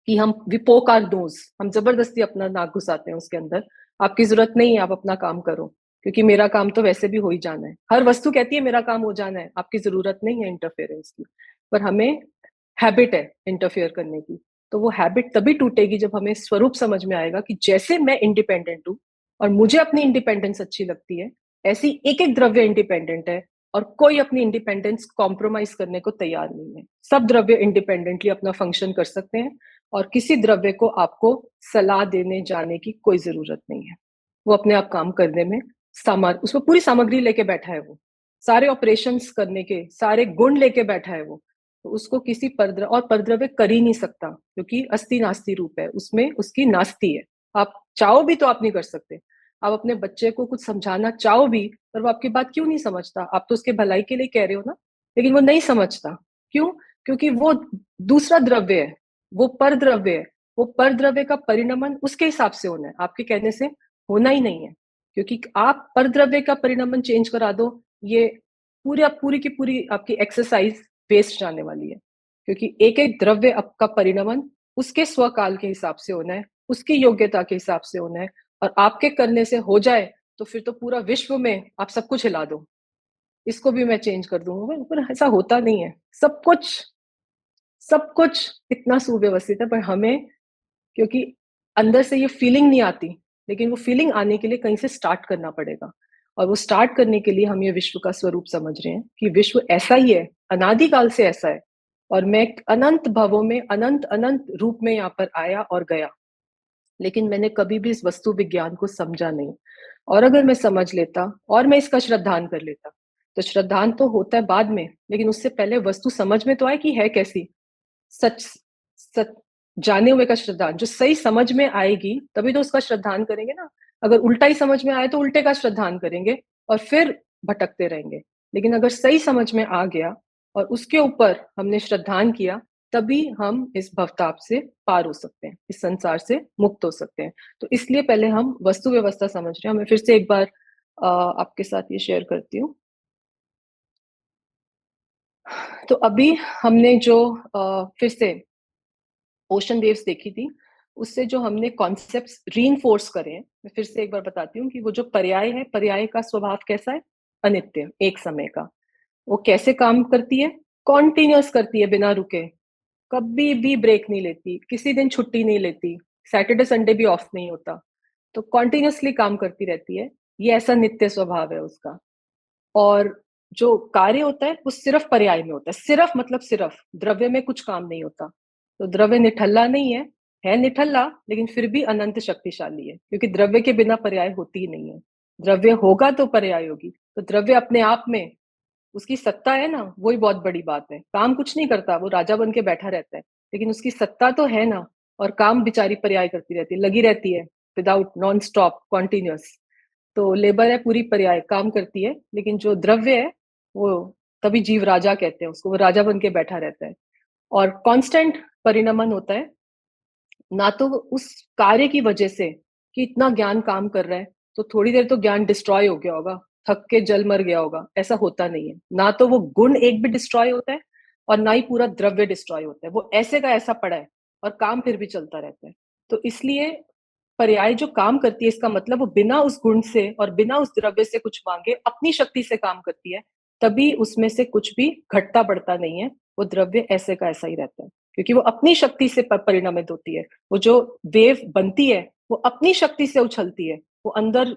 कि हम वी पोक आवर नोज, हम जबरदस्ती अपना नाक घुसाते हैं उसके अंदर। आपकी जरूरत नहीं है, आप अपना काम करो, क्योंकि मेरा काम तो वैसे भी हो ही जाना है। हर वस्तु कहती है मेरा काम हो जाना है, आपकी जरूरत नहीं है इंटरफेरेंस की। पर हमें हैबिट है इंटरफेयर करने की। तो वो हैबिट तभी टूटेगी जब हमें स्वरूप समझ में आएगा कि जैसे मैं इंडिपेंडेंट हूँ और मुझे अपनी इंडिपेंडेंस अच्छी लगती है, ऐसी एक एक द्रव्य इंडिपेंडेंट है और कोई अपनी इंडिपेंडेंस कॉम्प्रोमाइज करने को तैयार नहीं है। सब द्रव्य इंडिपेंडेंटली अपना फंक्शन कर सकते हैं और किसी द्रव्य को आपको सलाह देने जाने की कोई जरूरत नहीं है। वो अपने आप काम करने में उसमें पूरी सामग्री लेके बैठा है, वो सारे ऑपरेशंस करने के सारे गुण लेके बैठा है वो। तो उसको किसी परद्रव्य कर ही नहीं सकता, क्योंकि अस्थि नास्ति रूप है, उसमें उसकी नास्ति है। आप चाहो भी तो आप नहीं कर सकते। आप अपने बच्चे को कुछ समझाना चाहो भी, पर वो आपकी बात क्यों नहीं समझता? आप तो उसके भलाई के लिए कह रहे हो ना, लेकिन वो नहीं समझता। क्यों? क्योंकि वो दूसरा द्रव्य है, वो पर द्रव्य है। वो पर द्रव्य का परिणमन उसके हिसाब से होना है, आपके कहने से होना ही नहीं है। क्योंकि आप पर द्रव्य का परिणमन चेंज करा दो, ये पूरी की पूरी आपकी एक्सरसाइज वेस्ट जाने वाली है। क्योंकि एक एक द्रव्य आपका परिणमन उसके स्वकाल के हिसाब से होना है, उसकी योग्यता के हिसाब से होना है। और आपके करने से हो जाए तो फिर तो पूरा विश्व में आप सब कुछ हिला दो, इसको भी मैं चेंज कर दूंगा, पर ऐसा होता नहीं है। सब कुछ इतना सुव्यवस्थित है, पर हमें, क्योंकि अंदर से ये फीलिंग नहीं आती, लेकिन वो फीलिंग आने के लिए कहीं से स्टार्ट करना पड़ेगा। और वो स्टार्ट करने के लिए हम ये विश्व का स्वरूप समझ रहे हैं कि विश्व ऐसा ही है, अनादिकाल से ऐसा है। और मैं अनंत भवों में अनंत अनंत रूप में यहाँ पर आया और गया, लेकिन मैंने कभी भी इस वस्तु विज्ञान को समझा नहीं। और अगर मैं समझ लेता और मैं इसका श्रद्धान कर लेता, तो श्रद्धान तो होता है बाद में, लेकिन उससे पहले वस्तु समझ में तो आए कि है कैसी। सच सच जाने हुए का श्रद्धान जो सही समझ में आएगी तभी तो उसका श्रद्धान करेंगे ना। अगर उल्टा ही समझ में आए तो उल्टे का श्रद्धान करेंगे और फिर भटकते रहेंगे। लेकिन अगर सही समझ में आ गया और उसके ऊपर हमने श्रद्धान किया, तभी हम इस भवताप से पार हो सकते हैं, इस संसार से मुक्त हो सकते हैं। तो इसलिए पहले हम वस्तु व्यवस्था समझ रहे हैं। मैं फिर से एक बार आपके साथ ये शेयर करती हूँ। तो अभी हमने जो फिर से ओशन वेव्स देखी थी, उससे जो हमने कॉन्सेप्ट्स रीइंफोर्स करे हैं, मैं फिर से एक बार बताती हूँ कि वो जो पर्याय है, पर्याय का स्वभाव कैसा है? अनित्य, एक समय का। वो कैसे काम करती है? कॉन्टिन्यूअस करती है, बिना रुके, कभी भी ब्रेक नहीं लेती, किसी दिन छुट्टी नहीं लेती, सैटरडे संडे भी ऑफ नहीं होता। तो कॉन्टिन्यूअसली काम करती रहती है। ये ऐसा नित्य स्वभाव है उसका। और जो कार्य होता है वो सिर्फ पर्याय में होता है। सिर्फ मतलब सिर्फ द्रव्य में कुछ काम नहीं होता। तो द्रव्य निठल्ला नहीं है निठल्ला, लेकिन फिर भी अनंत शक्तिशाली है, क्योंकि द्रव्य के बिना पर्याय होती ही नहीं है। द्रव्य होगा तो पर्याय होगी। तो द्रव्य अपने आप में उसकी सत्ता है ना, वही बहुत बड़ी बात है। काम कुछ नहीं करता, वो राजा बन के बैठा रहता है, लेकिन उसकी सत्ता तो है ना। और काम बिचारी पर्याय करती रहती है, लगी रहती है, विदाउट नॉन स्टॉप कॉन्टिन्यूअस। तो लेबर है पूरी, पर्याय काम करती है। लेकिन जो द्रव्य है वो, तभी जीव राजा कहते हैं उसको, वो राजा बन के बैठा रहता है। और कांस्टेंट परिणमन होता है। ना तो उस कार्य की वजह से कि इतना ज्ञान काम कर रहा है तो थोड़ी देर तो ज्ञान डिस्ट्रॉय हो गया होगा, थक के जल मर गया होगा, ऐसा होता नहीं है। ना तो वो गुण एक भी डिस्ट्रॉय होता है और ना ही पूरा द्रव्य डिस्ट्रॉय होता है। वो ऐसे का ऐसा पड़ा है और काम फिर भी चलता रहता है। तो इसलिए पर्याय जो काम करती है, इसका मतलब वो बिना उस गुण से और बिना उस द्रव्य से कुछ मांगे अपनी शक्ति से काम करती है। तभी उसमें से कुछ भी घटता बढ़ता नहीं है। वो द्रव्य ऐसे का ऐसा ही रहता है, क्योंकि वो अपनी शक्ति से परिणामित होती है। वो जो वेव बनती है वो अपनी शक्ति से उछलती है। वो अंदर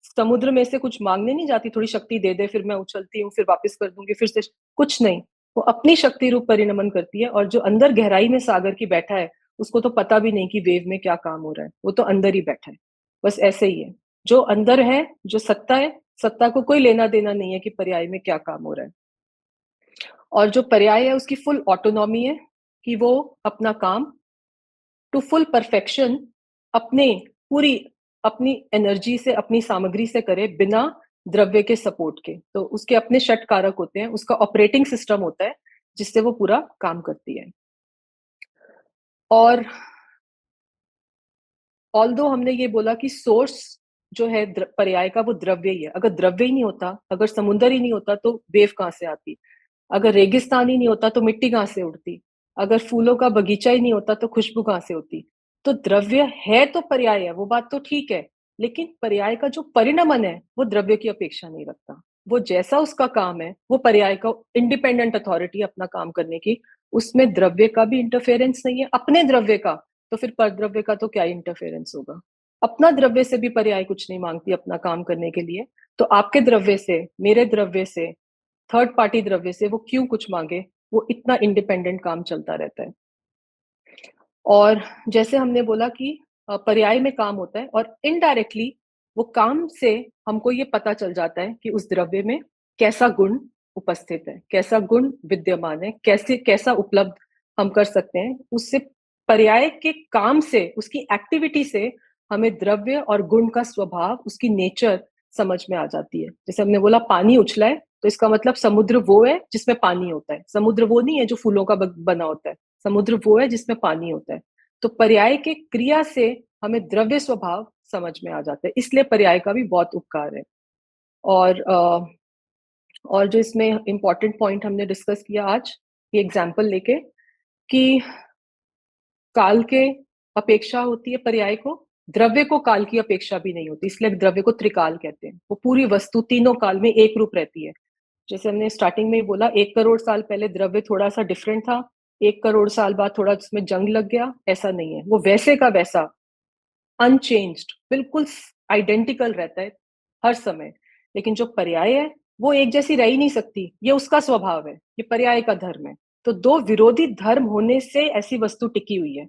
समुद्र में से कुछ मांगने नहीं जाती, थोड़ी शक्ति दे दे फिर मैं उछलती हूँ, फिर वापस कर दूंगी, फिर से कुछ नहीं। वो अपनी शक्ति रूप परिणमन करती है। और जो अंदर गहराई में सागर की बैठा है, उसको तो पता भी नहीं कि वेव में क्या काम हो रहा है, वो तो अंदर ही बैठा है। बस ऐसे ही है। जो अंदर है, जो सत्ता है, सत्ता को कोई लेना देना नहीं है कि पर्याय में क्या काम हो रहा है। और जो पर्याय है उसकी फुल ऑटोनॉमी है कि वो अपना काम टू फुल परफेक्शन अपने पूरी अपनी एनर्जी से, अपनी सामग्री से करे, बिना द्रव्य के सपोर्ट के। तो उसके अपने षट कारक होते हैं, उसका ऑपरेटिंग सिस्टम होता है जिससे वो पूरा काम करती है। और ऑल्दो हमने ये बोला कि सोर्स जो है पर्याय का वो द्रव्य ही है। अगर द्रव्य ही नहीं होता, अगर समुद्र ही नहीं होता तो वेव कहाँ से आती? अगर रेगिस्तान ही नहीं होता तो मिट्टी कहाँ से उड़ती? अगर फूलों का बगीचा ही नहीं होता तो खुशबू कहाँ से होती? तो द्रव्य है तो पर्याय है, वो बात तो ठीक है, लेकिन पर्याय का जो परिणमन है वो द्रव्य की अपेक्षा नहीं रखता। वो जैसा उसका काम है, वो पर्याय का इंडिपेंडेंट अथॉरिटी अपना काम करने की, उसमें द्रव्य का भी इंटरफेरेंस नहीं है। अपने द्रव्य का, तो फिर परद्रव्य का तो क्या इंटरफेरेंस होगा? अपना द्रव्य से भी पर्याय कुछ नहीं मांगती अपना काम करने के लिए, तो आपके द्रव्य से, मेरे द्रव्य से, थर्ड पार्टी द्रव्य से वो क्यों कुछ मांगे? वो इतना इंडिपेंडेंट काम चलता रहता है। और जैसे हमने बोला कि पर्याय में काम होता है और इनडायरेक्टली वो काम से हमको ये पता चल जाता है कि उस द्रव्य में कैसा गुण उपस्थित है, कैसा गुण विद्यमान है, कैसा उपलब्ध हम कर सकते हैं। उससे पर्याय के काम से, उसकी एक्टिविटी से हमें द्रव्य और गुण का स्वभाव, उसकी नेचर समझ में आ जाती है। जैसे हमने बोला पानी उछला है, तो इसका मतलब समुद्र वो है जिसमें पानी होता है, समुद्र वो नहीं है जो फूलों का बना होता है, समुद्र वो है जिसमें पानी होता है। तो पर्याय के क्रिया से हमें द्रव्य स्वभाव समझ में आ जाता है, इसलिए पर्याय का भी बहुत उपकार है। और और जो इसमें इंपॉर्टेंट पॉइंट हमने डिस्कस किया आज ये एग्जाम्पल लेके, कि काल के अपेक्षा होती है पर्याय को, द्रव्य को काल की अपेक्षा भी नहीं होती, इसलिए द्रव्य को त्रिकाल कहते हैं। वो पूरी वस्तु तीनों काल में एक रूप रहती है। जैसे हमने स्टार्टिंग में ही बोला, 1 करोड़ साल पहले द्रव्य थोड़ा सा डिफरेंट था, 1 करोड़ साल बाद थोड़ा उसमें जंग लग गया, ऐसा नहीं है। वो वैसे का वैसा अनचेंज्ड, बिल्कुल आइडेंटिकल रहता है हर समय। लेकिन जो पर्याय है वो एक जैसी रह ही नहीं सकती, ये उसका स्वभाव है, ये पर्याय का धर्म है। तो दो विरोधी धर्म होने से ऐसी वस्तु टिकी हुई है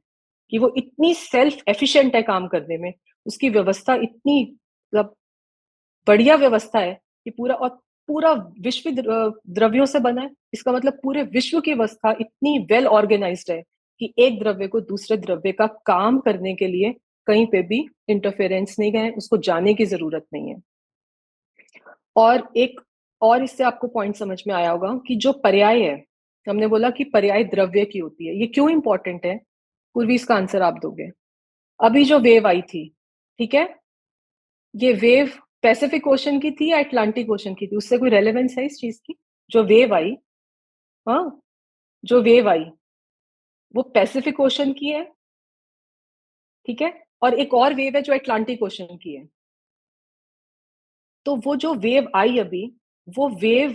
कि वो इतनी सेल्फ एफिशिएंट है काम करने में, उसकी व्यवस्था इतनी मतलब बढ़िया व्यवस्था है कि पूरा विश्व द्रव्यों से बना है। इसका मतलब पूरे विश्व की व्यवस्था इतनी वेल ऑर्गेनाइज्ड है कि एक द्रव्य को दूसरे द्रव्य का काम करने के लिए कहीं पे भी इंटरफेरेंस नहीं है, उसको जाने की जरूरत नहीं है। और एक और इससे आपको पॉइंट समझ में आया होगा कि जो पर्याय है, हमने बोला कि पर्याय द्रव्य की होती है, ये क्यों इंपॉर्टेंट है? पूर्वी इसका आंसर आप दोगे। अभी जो वेव आई थी, ठीक है, ये वेव पैसिफिक ओशन की थी या अटलांटिक ओशन की थी? उससे कोई रेलेवेंस है इस चीज की? जो वेव आई, हाँ, जो वेव आई वो पैसिफिक ओशन की है, ठीक है, और एक और वेव है जो अटलांटिक ओशन की है। तो वो जो वेव आई अभी, वो वेव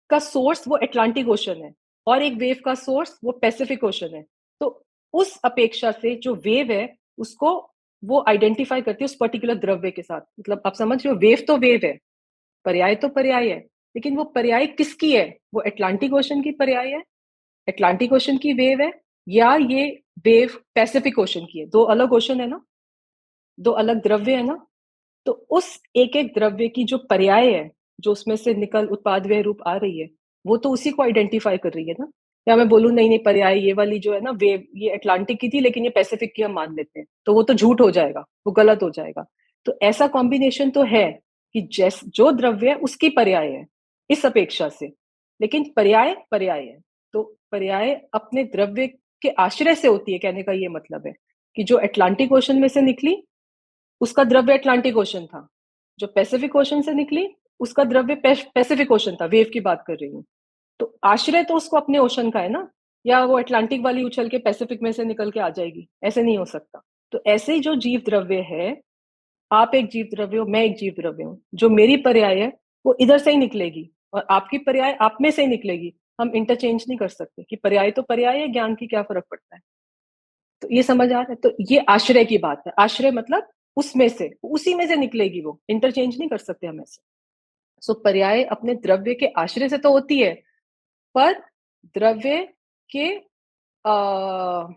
का सोर्स वो अटलांटिक ओशन है, और एक वेव का सोर्स वो पैसिफिक ओशन है। तो उस अपेक्षा से जो वेव है उसको वो आइडेंटिफाई करती है उस पर्टिकुलर द्रव्य के साथ। मतलब आप समझ रहे हो, वेव तो वेव है, पर्याय तो पर्याय है, लेकिन वो पर्याय किसकी है? वो अटलांटिक ओशन की पर्याय है, अटलांटिक ओशन की वेव है, या ये वेव पैसिफिक ओशन की है? दो अलग ओशन है ना, दो अलग द्रव्य है ना। तो उस एक एक द्रव्य की जो पर्याय है, जो उसमें से निकल उत्पाद व्यय रूप आ रही है, वो तो उसी को आइडेंटिफाई कर रही है ना। या मैं बोलूं नहीं नहीं, पर्याय ये वाली जो है ना वेव, ये अटलांटिक की थी लेकिन ये पैसिफिक की हम मान लेते हैं, तो वो तो झूठ हो जाएगा, वो गलत हो जाएगा। तो ऐसा कॉम्बिनेशन तो है कि जैस जो द्रव्य है उसकी पर्याय है इस अपेक्षा से, लेकिन पर्याय पर्याय है। तो पर्याय अपने द्रव्य के आश्रय से होती है, कहने का ये मतलब है कि जो अटलांटिक ओशन में से निकली उसका द्रव्य अटलांटिक ओशन था, जो पैसिफिक ओशन से निकली उसका द्रव्य पैसिफिक ओशन था, वेव की बात कर रही हूँ। तो आश्रय तो उसको अपने ओशन का है ना, या वो अटलांटिक वाली उछल के पैसिफिक में से निकल के आ जाएगी? ऐसे नहीं हो सकता। तो ऐसे ही जो जीव द्रव्य है, आप एक जीव द्रव्य हो, मैं एक जीव द्रव्य हूँ, जो मेरी पर्याय है वो इधर से ही निकलेगी और आपकी पर्याय आप में से ही निकलेगी। हम इंटरचेंज नहीं कर सकते कि पर्याय तो पर्याय है, ज्ञान की क्या फर्क पड़ता है। तो ये समझ आ रहा है? तो ये आश्रय की बात है। आश्रय मतलब उसमें से, उसी में से निकलेगी, वो इंटरचेंज नहीं कर सकते हम ऐसे। सो पर्याय अपने द्रव्य के आश्रय से तो होती है, पर द्रव्य के आ,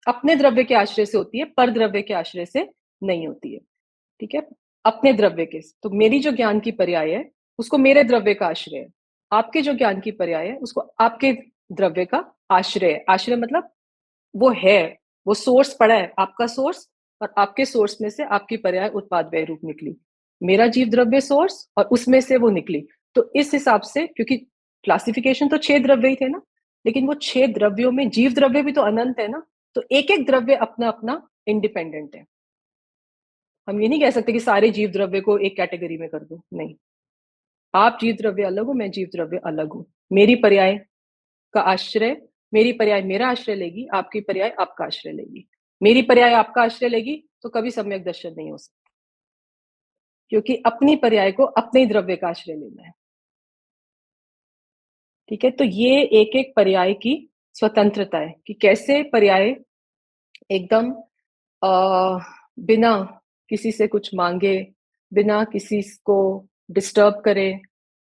अपने द्रव्य के आश्रय से होती है, पर द्रव्य के आश्रय से नहीं होती है। ठीक है, अपने द्रव्य के। तो मेरी जो ज्ञान की पर्याय है उसको मेरे द्रव्य का आश्रय है, आपके जो ज्ञान की पर्याय है उसको आपके द्रव्य का आश्रय है। आश्रय मतलब वो है, वो सोर्स पड़ा है, आपका सोर्स, और आपके सोर्स में से आपकी पर्याय उत्पाद व्यय रूप निकली, मेरा जीव द्रव्य सोर्स और उसमें से वो निकली। तो इस हिसाब से, क्योंकि क्लासिफिकेशन तो 6 द्रव्य ही थे ना, लेकिन वो 6 द्रव्यों में जीव द्रव्य भी तो अनंत है ना, तो एक एक द्रव्य अपना अपना इंडिपेंडेंट है। हम ये नहीं कह सकते कि सारे जीव द्रव्य को एक कैटेगरी में कर दो, नहीं। आप जीव द्रव्य अलग हो, मैं जीव द्रव्य अलग हूं। मेरी पर्याय का आश्रय, मेरी पर्याय मेरा आश्रय लेगी, आपकी पर्याय आपका आश्रय लेगी। मेरी पर्याय आपका आश्रय लेगी तो कभी सम्यक दर्शन नहीं हो सकता, क्योंकि अपनी पर्याय को अपने ही द्रव्य का आश्रय लेना है। ठीक है, तो ये एक एक पर्याय की स्वतंत्रता है कि कैसे पर्याय एकदम बिना किसी से कुछ मांगे, बिना किसी को डिस्टर्ब करे,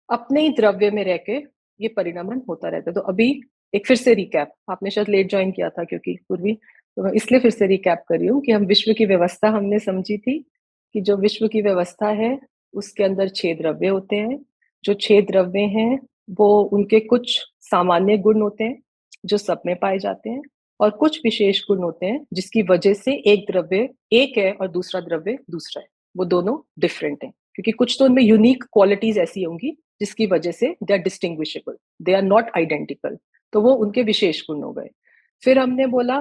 अपने ही द्रव्य में रह के ये परिणमन होता रहता है। तो अभी एक फिर से रिकैप, आपने शायद लेट ज्वाइन किया था क्योंकि पूर्वी, तो मैं इसलिए फिर से रिकैप कर रही हूँ कि हम विश्व की व्यवस्था हमने समझी थी कि जो विश्व की व्यवस्था है उसके अंदर 6 द्रव्य होते हैं। जो 6 द्रव्य हैं वो उनके कुछ सामान्य गुण होते हैं जो सब में पाए जाते हैं, और कुछ विशेष गुण होते हैं जिसकी वजह से एक द्रव्य एक है और दूसरा द्रव्य दूसरा है, वो दोनों डिफरेंट है, क्योंकि कुछ तो उनमें यूनिक क्वालिटीज ऐसी होंगी जिसकी वजह से they are distinguishable, they are not identical, तो वो उनके विशेष गुण हो गए। फिर हमने बोला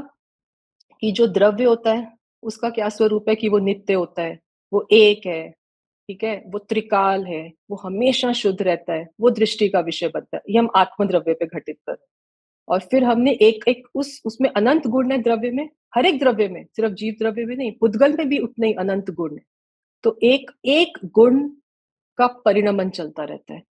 कि जो द्रव्य होता है उसका क्या स्वरूप है, कि वो नित्य होता है, वो एक है, ठीक है, वो त्रिकाल है, वो हमेशा शुद्ध रहता है, वो दृष्टि का विषय बनता है। ये हम आत्म द्रव्य पे घटित कर। और फिर हमने एक एक उसमें अनंत गुण है द्रव्य में, हर एक द्रव्य में, सिर्फ जीव द्रव्य में नहीं, पुद्गल में भी उतने ही अनंत गुण है। तो एक एक गुण का परिणमन चलता रहता है,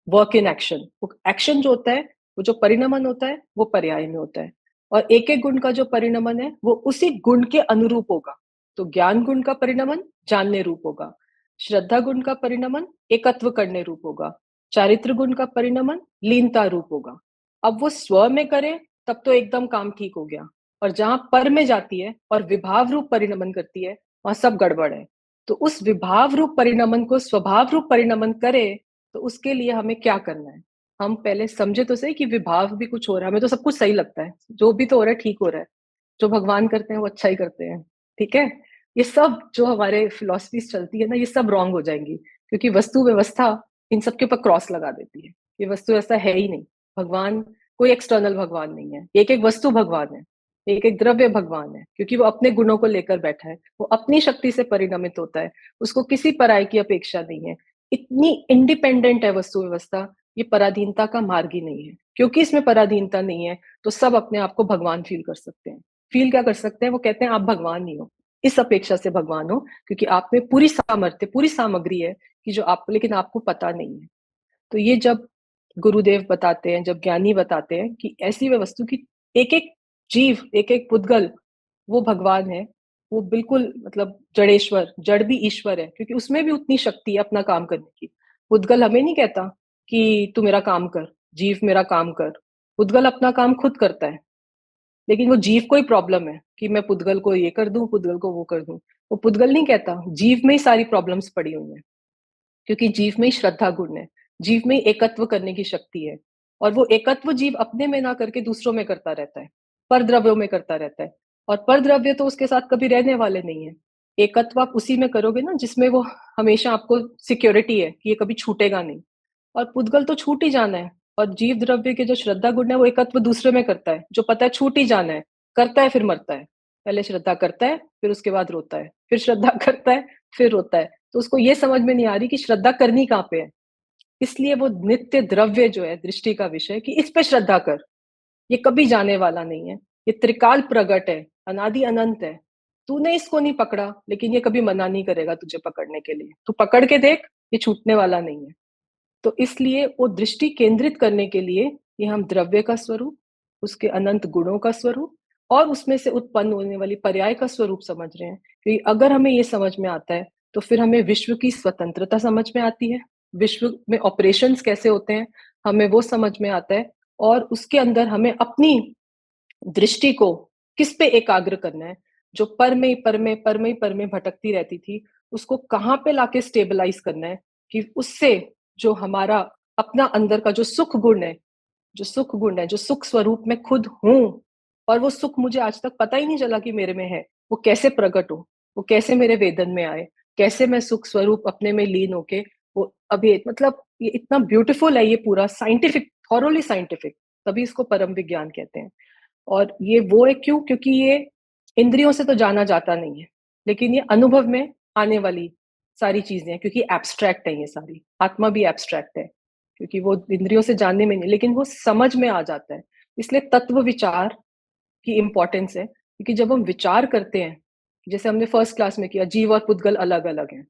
वर्क इन एक्शन। एक्शन जो होता है, वो जो परिणमन होता है वो पर्याय में होता है, और एक एक गुण का जो परिणमन है वो उसी गुण के अनुरूप होगा। तो ज्ञान गुण का परिणमन जानने रूप होगा, श्रद्धा गुण का परिणमन एकत्व करने रूप होगा, चारित्र गुण का परिणमन लीनता रूप होगा। अब वो स्व में करे तब तो एकदम काम ठीक हो गया, और जहां पर में जाती है और विभाव रूप परिणमन करती है वहां सब गड़बड़ है। तो उस विभाव रूप परिणमन को स्वभाव रूप परिणमन करे, तो उसके लिए हमें क्या करना है, हम पहले समझे तो सही कि विभाव भी कुछ हो रहा है। हमें तो सब कुछ सही लगता है, जो भी तो हो रहा है ठीक हो रहा है, जो भगवान करते हैं वो अच्छा ही करते हैं, ठीक है। ये सब जो हमारे फिलोसफीज चलती है ना, ये सब रॉन्ग हो जाएंगी, क्योंकि वस्तु व्यवस्था इन सब के ऊपर क्रॉस लगा देती है। ये वस्तु व्यवस्था है ही नहीं, भगवान कोई एक्सटर्नल भगवान नहीं है, एक एक वस्तु भगवान है, एक एक द्रव्य भगवान है, क्योंकि वो अपने गुणों को लेकर बैठा है, वो अपनी शक्ति से परिणमित होता है, उसको किसी पराय की अपेक्षा नहीं है। इतनी इंडिपेंडेंट है वस्तु व्यवस्था, ये पराधीनता का मार्ग ही नहीं है। क्योंकि इसमें पराधीनता नहीं है तो सब अपने आप को भगवान फील कर सकते हैं। फील क्या कर सकते हैं, वो कहते हैं आप भगवान नहीं हो, इस अपेक्षा से भगवान हो, क्योंकि आप में पूरी सामर्थ्य पूरी सामग्री है कि जो आपको, लेकिन आपको पता नहीं है। तो ये जब गुरुदेव बताते हैं, जब ज्ञानी बताते हैं कि ऐसी वे वस्तु की एक एक जीव, एक एक पुद्गल वो भगवान है, वो बिल्कुल मतलब जड़ेश्वर, जड़ भी ईश्वर है, क्योंकि उसमें भी उतनी शक्ति है अपना काम करने की। पुद्गल हमें नहीं कहता कि तू मेरा काम कर, जीव मेरा काम कर। पुद्गल अपना काम खुद करता है, लेकिन वो जीव को ही प्रॉब्लम है कि मैं पुद्गल को ये कर दूं, पुद्गल को वो कर दूं। वो पुद्गल नहीं कहता, जीव में ही सारी प्रॉब्लम्स पड़ी हुई है, क्योंकि जीव में ही श्रद्धा गुण है, जीव में ही एकत्व करने की शक्ति है, और वो एकत्व जीव अपने में ना करके दूसरों में करता रहता है, पर द्रव्यों में करता रहता है, और पर द्रव्य तो उसके साथ कभी रहने वाले नहीं है। एकत्व आप उसी में करोगे ना जिसमें वो हमेशा आपको सिक्योरिटी है कि ये कभी छूटेगा नहीं, और पुद्गल तो छूट ही जाना है। और जीव द्रव्य के जो श्रद्धा गुण है वो एकत्व दूसरे में करता है, जो पता है छूट ही जाना है, करता है फिर मरता है। पहले श्रद्धा करता है, फिर उसके बाद रोता है, फिर श्रद्धा करता है, फिर रोता है। तो उसको ये समझ में नहीं आ रही कि श्रद्धा करनी कहाँ पे है, इसलिए वो नित्य द्रव्य जो है दृष्टि का विषय कि इस पे श्रद्धा कर, ये कभी जाने वाला नहीं है, ये त्रिकाल प्रगट है, अनादि अनंत है। तूने इसको नहीं पकड़ा, लेकिन ये कभी मना नहीं करेगा तुझे पकड़ने के लिए, तू पकड़ के देख, ये छूटने वाला नहीं है। तो इसलिए वो दृष्टि केंद्रित करने के लिए ये हम द्रव्य का स्वरूप, उसके अनंत गुणों का स्वरूप, और उसमें से उत्पन्न होने वाली पर्याय का स्वरूप समझ रहे हैं। क्योंकि अगर हमें ये समझ में आता है तो फिर हमें विश्व की स्वतंत्रता समझ में आती है, विश्व में ऑपरेशंस कैसे होते हैं हमें वो समझ में आता है, और उसके अंदर हमें अपनी दृष्टि को किस पे एकाग्र करना है। जो पर में पर में पर में पर में भटकती रहती थी, उसको कहाँ पे लाके स्टेबलाइज करना है, कि उससे जो हमारा अपना अंदर का जो सुख गुण है, जो सुख गुण है, जो सुख स्वरूप में खुद हूं, और वो सुख मुझे आज तक पता ही नहीं चला कि मेरे में है, वो कैसे प्रकट हो, वो कैसे मेरे वेदन में आए, कैसे मैं सुख स्वरूप अपने में लीन होके वो अभी मतलब ये इतना ब्यूटीफुल है, ये पूरा साइंटिफिक, थॉरोली साइंटिफिक। तभी इसको परम विज्ञान कहते हैं। और ये वो है क्यों? क्योंकि ये इंद्रियों से तो जाना जाता नहीं है, लेकिन ये अनुभव में आने वाली सारी चीजें हैं, क्योंकि एब्स्ट्रैक्ट है ये सारी। आत्मा भी एब्स्ट्रैक्ट है, क्योंकि वो इंद्रियों से जानने में नहीं, लेकिन वो समझ में आ जाता है। इसलिए तत्व विचार की इंपॉर्टेंस है, क्योंकि जब हम विचार करते हैं, जैसे हमने फर्स्ट क्लास में किया, जीव और पुद्गल अलग अलग हैं,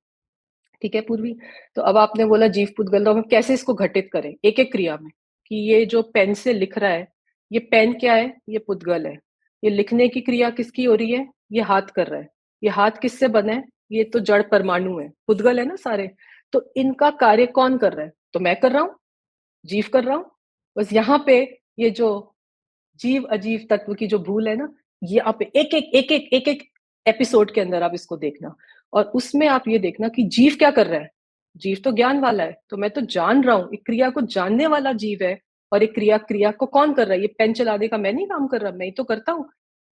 ठीक है पूर्वी? तो अब आपने बोला जीव पुद्गल, तो हम कैसे इसको घटित करें एक एक क्रिया में, कि ये जो पेन से लिख रहा है, ये पेन क्या है? ये पुद्गल है। ये लिखने की क्रिया किसकी हो रही है? ये हाथ कर रहा है। ये हाथ किससे बना है? ये तो जड़ परमाणु है, पुद्गल है ना सारे। तो इनका कार्य कौन कर रहा है? तो मैं कर रहा हूं, जीव कर रहा हूं। बस यहाँ पे ये जो जीव अजीव तत्व की जो भूल है ना, ये आप एक एक एपिसोड के अंदर आप इसको देखना, और उसमें आप ये देखना कि जीव क्या कर रहा है। जीव तो ज्ञान वाला है, तो मैं तो जान रहा हूं, एक क्रिया को जानने वाला जीव है। और एक क्रिया क्रिया को कौन कर रहा है? ये पेन चलाने का मैं नहीं काम कर रहा, मैं ही तो करता हूँ।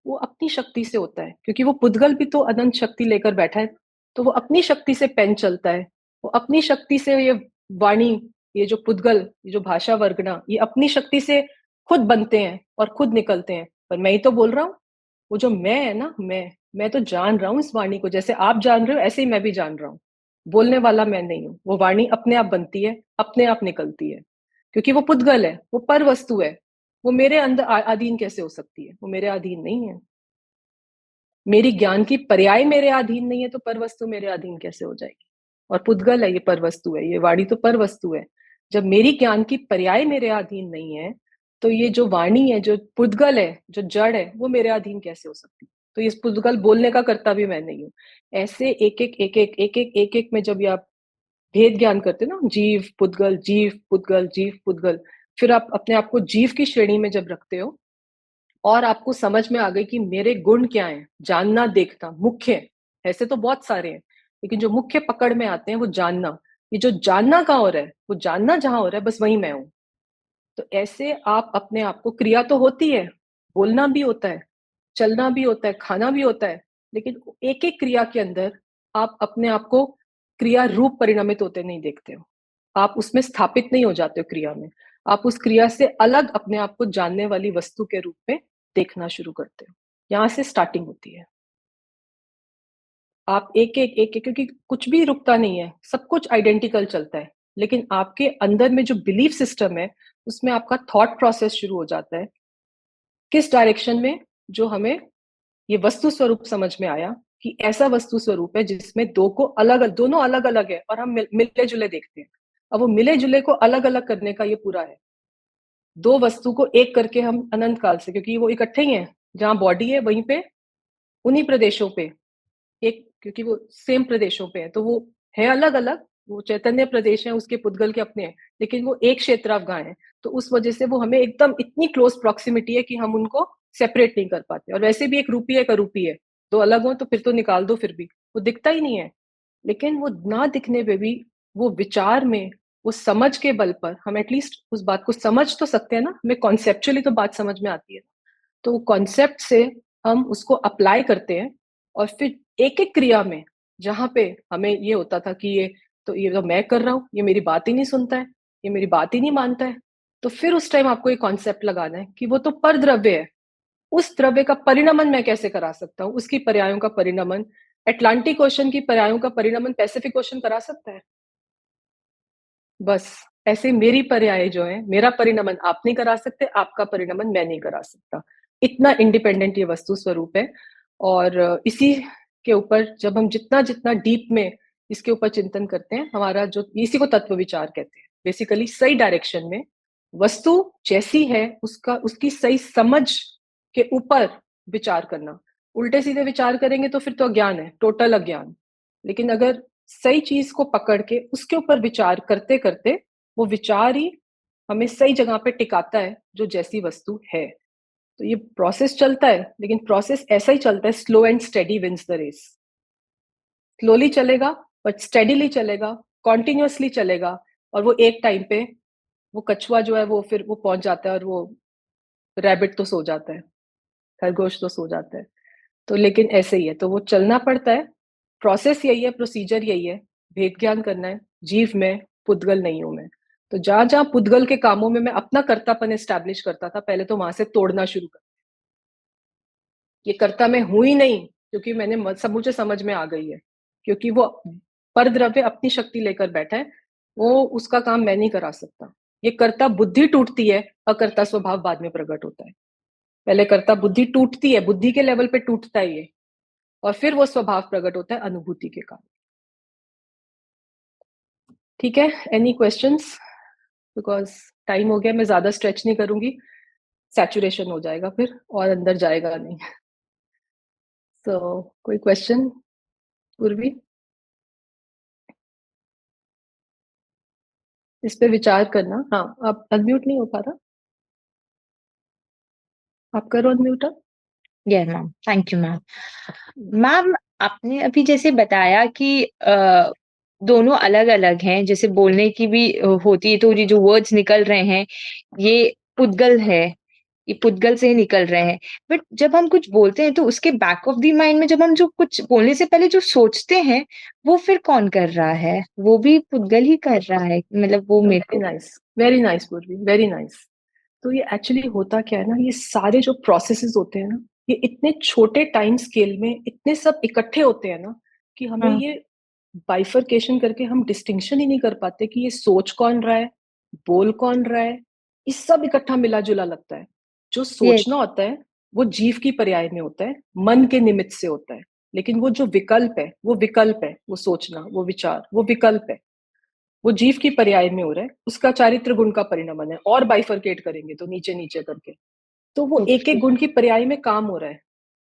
वो अपनी शक्ति से होता है, क्योंकि वो पुद्गल भी तो अनंत शक्ति लेकर बैठा है। तो वो अपनी शक्ति से पेन चलता है, वो अपनी शक्ति से ये वाणी, ये जो पुद्गल, ये जो भाषा वर्गना, ये अपनी शक्ति से खुद बनते हैं और खुद निकलते हैं। पर मैं ही तो बोल रहा हूँ। वो जो मैं है ना, मैं तो जान रहा हूँ इस वाणी को, जैसे आप जान रहे हो ऐसे ही मैं भी जान रहा हूँ। बोलने वाला मैं नहीं हूँ। वो वाणी अपने आप बनती है, अपने आप निकलती है, क्योंकि वो पुद्गल है, वो पर वस्तु है। वो मेरे अंदर अधीन कैसे हो सकती है? वो मेरे अधीन नहीं है। मेरी ज्ञान की पर्याय मेरे अधीन नहीं है, तो पर वस्तु मेरे अधीन कैसे हो जाएगी? और पुद्गल है, ये पर वस्तु है, ये वाणी तो पर वस्तु है। जब मेरी ज्ञान की पर्याय मेरे अधीन नहीं है, तो ये जो वाणी है, जो पुद्गल है, जो जड़ है, वो मेरे अधीन कैसे हो सकती? तो इस पुद्गल बोलने का कर्ता भी मैं नहीं हूँ। ऐसे एक एक में जब ये आप भेद ज्ञान करते ना, जीव पुद्गल, जीव पुद्गल, जीव पुद्गल, फिर आप अपने आप को जीव की श्रेणी में जब रखते हो, और आपको समझ में आ गई कि मेरे गुण क्या हैं, जानना, देखना मुख्य है। ऐसे तो बहुत सारे हैं, लेकिन जो मुख्य पकड़ में आते हैं वो जानना। ये जो जानना कहाँ हो रहा है, वो जानना जहां हो रहा है, बस वही मैं हूं। तो ऐसे आप अपने आप को, क्रिया तो होती है, बोलना भी होता है, चलना भी होता है, खाना भी होता है, लेकिन एक एक क्रिया के अंदर आप अपने आप को क्रिया रूप परिणमित होते नहीं देखते हो। आप उसमें स्थापित नहीं हो जाते हो क्रिया में। आप उस क्रिया से अलग अपने आप को जानने वाली वस्तु के रूप में देखना शुरू करते हो। यहाँ से स्टार्टिंग होती है। आप एक एक, क्योंकि कुछ भी रुकता नहीं है, सब कुछ आइडेंटिकल चलता है, लेकिन आपके अंदर में जो बिलीफ सिस्टम है, उसमें आपका थॉट प्रोसेस शुरू हो जाता है किस डायरेक्शन में, जो हमें ये वस्तु स्वरूप समझ में आया कि ऐसा वस्तु स्वरूप है जिसमें दो को अलग, दोनों अलग अलग है, और हम मिले जुले देखते हैं। अब वो मिले जुले को अलग अलग करने का ये पूरा है। दो वस्तु को एक करके हम अनंत काल से, क्योंकि वो इकट्ठे ही है, जहां बॉडी है वहीं पे, उन्हीं प्रदेशों पे एक, क्योंकि वो सेम प्रदेशों पे है, तो वो है अलग अलग। वो चैतन्य प्रदेश है, उसके पुद्गल के अपने हैं, लेकिन वो एक क्षेत्रावगाह है। तो उस वजह से वो हमें एकदम इतनी क्लोज प्रॉक्सिमिटी है कि हम उनको सेपरेट नहीं कर पाते। और वैसे भी एक रूपी है, एक अरूपी है, दो अलग हो तो फिर तो निकाल दो, फिर भी वो दिखता ही नहीं है। लेकिन वो ना दिखने पे भी, वो विचार में, वो समझ के बल पर हम एटलीस्ट उस बात को समझ तो सकते हैं ना, हमें कॉन्सेप्चुअली तो बात समझ में आती है। तो कॉन्सेप्ट से हम उसको अप्लाई करते हैं, और फिर एक एक क्रिया में, जहां पे हमें ये होता था कि ये तो मैं कर रहा हूँ, ये मेरी बात ही नहीं सुनता है, ये मेरी बात ही नहीं मानता है, तो फिर उस टाइम आपको ये कॉन्सेप्ट लगाना है कि वो तो पर द्रव्य है। उस द्रव्य का परिणमन मैं कैसे करा सकता हूँ? उसकी पर्यायों का परिणमन, अटलांटिक ओशन की पर्यायों का परिणमन पैसिफिक ओशन करा सकता है? बस ऐसे मेरी पर्याय जो है, मेरा परिणमन आप नहीं करा सकते, आपका परिणमन मैं नहीं करा सकता। इतना इंडिपेंडेंट ये वस्तु स्वरूप है। और इसी के ऊपर जब हम जितना जितना डीप में इसके ऊपर चिंतन करते हैं, हमारा जो, इसी को तत्व विचार कहते हैं बेसिकली, सही डायरेक्शन में वस्तु जैसी है उसका, उसकी सही समझ के ऊपर विचार करना। उल्टे सीधे विचार करेंगे तो फिर तो अज्ञान है, टोटल अज्ञान। लेकिन अगर सही चीज को पकड़ के उसके ऊपर विचार करते करते, वो विचार ही हमें सही जगह पे टिकाता है, जो जैसी वस्तु है। तो ये प्रोसेस चलता है, लेकिन प्रोसेस ऐसा ही चलता है, slow and steady wins the race. Slowly चलेगा, बट स्टेडीली चलेगा, कॉन्टिन्यूअसली चलेगा। और वो एक टाइम पे, वो कछुआ जो है वो फिर वो पहुंच जाता है, और वो रैबिट तो सो जाता है, खरगोश तो सो जाता है। तो लेकिन ऐसे ही है, तो वो चलना पड़ता है। प्रोसेस यही है, प्रोसीजर यही है, भेद ज्ञान करना है। जीव में, पुद्गल नहीं हूं मैं। तो जहां जहां पुद्गल के कामों में मैं अपना कर्तापन एस्टैब्लिश करता था, पहले तो वहां से तोड़ना शुरू कर, ये कर्ता मैं हूं ही नहीं, क्योंकि मैंने सब मुझे समझ में आ गई है, क्योंकि वो पर द्रव्य अपनी शक्ति लेकर बैठा है, वो उसका काम मैं नहीं करा सकता। ये कर्ता बुद्धि टूटती है, अकर्ता स्वभाव बाद में प्रकट होता है। पहले कर्ता बुद्धि टूटती है, बुद्धि के लेवल पे टूटता है ये, और फिर वो स्वभाव प्रकट होता है अनुभूति के कारण। ठीक है, एनी क्वेश्चंस? बिकॉज टाइम हो गया, मैं ज्यादा स्ट्रेच नहीं करूंगी, सैचुरेशन हो जाएगा फिर और अंदर जाएगा नहीं। सो कोई क्वेश्चन पूर्वी? इस पे विचार करना। हाँ, आप अनम्यूट नहीं हो पा रहा, आप करो unmute. Yes ma'am, thank you ma'am. Ma'am, आपने अभी जैसे बताया कि दोनों अलग अलग हैं, जैसे बोलने की भी होती है, तो ये जो वर्ड्स निकल रहे हैं ये पुद्गल है, ये पुद्गल से ही निकल रहे हैं। बट जब हम कुछ बोलते हैं तो उसके बैक ऑफ द माइंड में जब हम जो कुछ बोलने से पहले जो सोचते हैं, वो फिर कौन कर रहा है? वो भी पुद्गल ही कर रहा है, मतलब वो मेरे वेरी को। नाइस, वेरी नाइस पूर्वी, वेरी नाइस। तो ये एक्चुअली होता क्या है ना, ये सारे जो प्रोसेसेस होते हैं ना, ये इतने छोटे टाइम स्केल में इतने सब इकट्ठे होते हैं ना, कि हमें हाँ, ये बाइफरकेशन करके हम डिस्टिंक्शन ही नहीं कर पाते कि ये सोच कौन रहा है, बोल कौन रहा है। ये सब इकट्ठा मिला जुला लगता है। जो यस, सोचना होता है वो जीव की पर्याय में होता है, मन के निमित्त से होता है। लेकिन वो जो विकल्प है वो विकल्प है, वो सोचना, वो विचार, वो विकल्प है, वो जीव की पर्याय में हो रहा है, उसका चारित्र गुण का परिणमन है। और बाइफरकेट करेंगे तो नीचे नीचे करके, तो वो एक ओके, एक गुण की पर्याय में काम हो रहा है।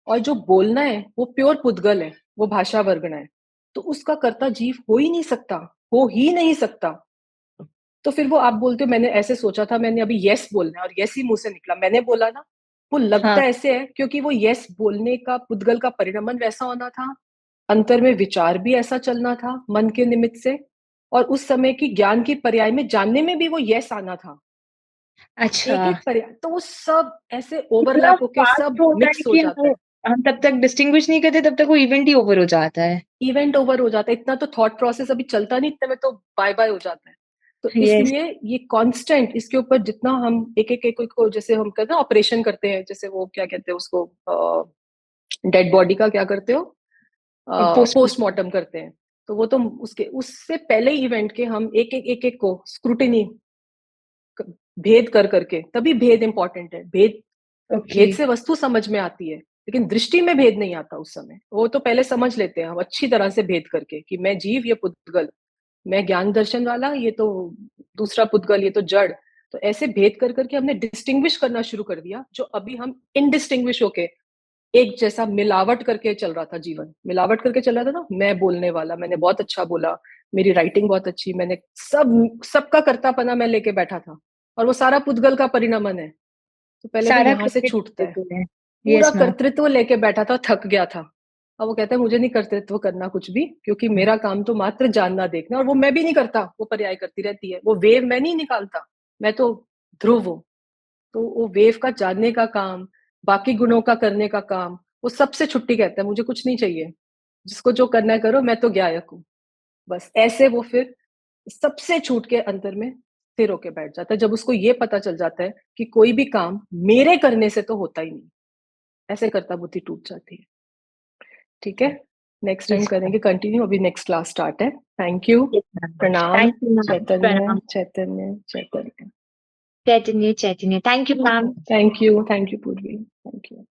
और जो बोलना है वो प्योर पुद्गल है, वो भाषा वर्गण है, तो उसका कर्ता जीव हो ही नहीं सकता, हो ही नहीं सकता। तो फिर वो आप बोलते हो मैंने ऐसे सोचा था, मैंने अभी यस बोलना है और यस ही मुंह से निकला, मैंने बोला ना, वो लगता हाँ, ऐसे है क्योंकि वो यस बोलने का पुद्गल का परिणमन वैसा होना था, अंतर में विचार भी ऐसा चलना था मन के निमित्त से, और उस समय की ज्ञान की पर्याय में जानने में भी वो यस आना था। अच्छा। एक एक पर्याय, तो वो सब ऐसे इतना ओवरलैप होके फास्ट सब होता है मिक्स हो कि जाता है। हम तब तक डिस्टिंग्विश नहीं करते, तब तक वो इवेंट ही ओवर हो जाता है। इवेंट ओवर हो जाता है, इतना तो थॉट प्रोसेस अभी चलता नहीं, इतने में तो बाय बाय हो जाता है। तो यस, इसलिए ये कांस्टेंट, इसके ऊपर जितना हम एक एक को, जैसे हम कहते हैं ऑपरेशन करते हैं, जैसे वो क्या कहते हैं उसको, डेड बॉडी का क्या करते हो, पोस्ट। पोस्टमार्टम करते हैं। तो वो तो उसके उससे पहले इवेंट के हम एक एक को स्क्रूटिनी, भेद कर करके, तभी भेद इंपॉर्टेंट है। भेद, ओके, भेद से वस्तु समझ में आती है, लेकिन दृष्टि में भेद नहीं आता उस समय। वो तो पहले समझ लेते हैं हम अच्छी तरह से भेद करके कि मैं जीव, ये पुद्गल, मैं ज्ञान दर्शन वाला, ये तो दूसरा पुद्गल, ये तो जड़। तो ऐसे भेद कर करके हमने डिस्टिंग्विश करना शुरू कर दिया, जो अभी हम इनडिस्टिंग्विश होके एक जैसा मिलावट करके चल रहा था, जीवन मिलावट करके चल रहा था ना। मैं बोलने वाला, मैंने बहुत अच्छा बोला, मेरी राइटिंग बहुत अच्छी, मैंने सबका कर्तापना मैं लेके बैठा था, और वो सारा पुद्गल का परिणमन है। तो पहले वो सारा यहाँ से क्रिकेट छूटता है। देते हैं। पूरा यस मैम। कर्तृत्व लेके बैठा था, थक गया था। अब वो कहता है मुझे नहीं कर्तृत्व करना कुछ भी, क्योंकि मेरा काम तो मात्र जानना देखना, और वो मैं भी नहीं करता, वो पर्याय करती रहती है। वो वेव मैं नहीं निकालता, मैं तो ध्रुव हूँ। तो वो वेव का जानने का काम, बाकी गुणों का करने का काम, वो सबसे छुट्टी कहता है, मुझे कुछ नहीं चाहिए, जिसको जो करना है करो, मैं तो गायक हूँ। बस ऐसे वो फिर सबसे छूट के अंतर में स्थिर होके बैठ जाता है, जब उसको ये पता चल जाता है कि कोई भी काम मेरे करने से तो होता ही नहीं। ऐसे करता बुद्धि टूट जाती है। ठीक है, नेक्स्ट टाइम यस मैम। करेंगे कंटिन्यू, अभी नेक्स्ट क्लास स्टार्ट है। Thank you. Yes ma'am. प्रणाम। Thank you ma'am. चैतन्य प्रणाम। Chaitanya Chaitanya. Chaitanya Chaitanya, thank you ma'am. Thank you Purvi, thank you.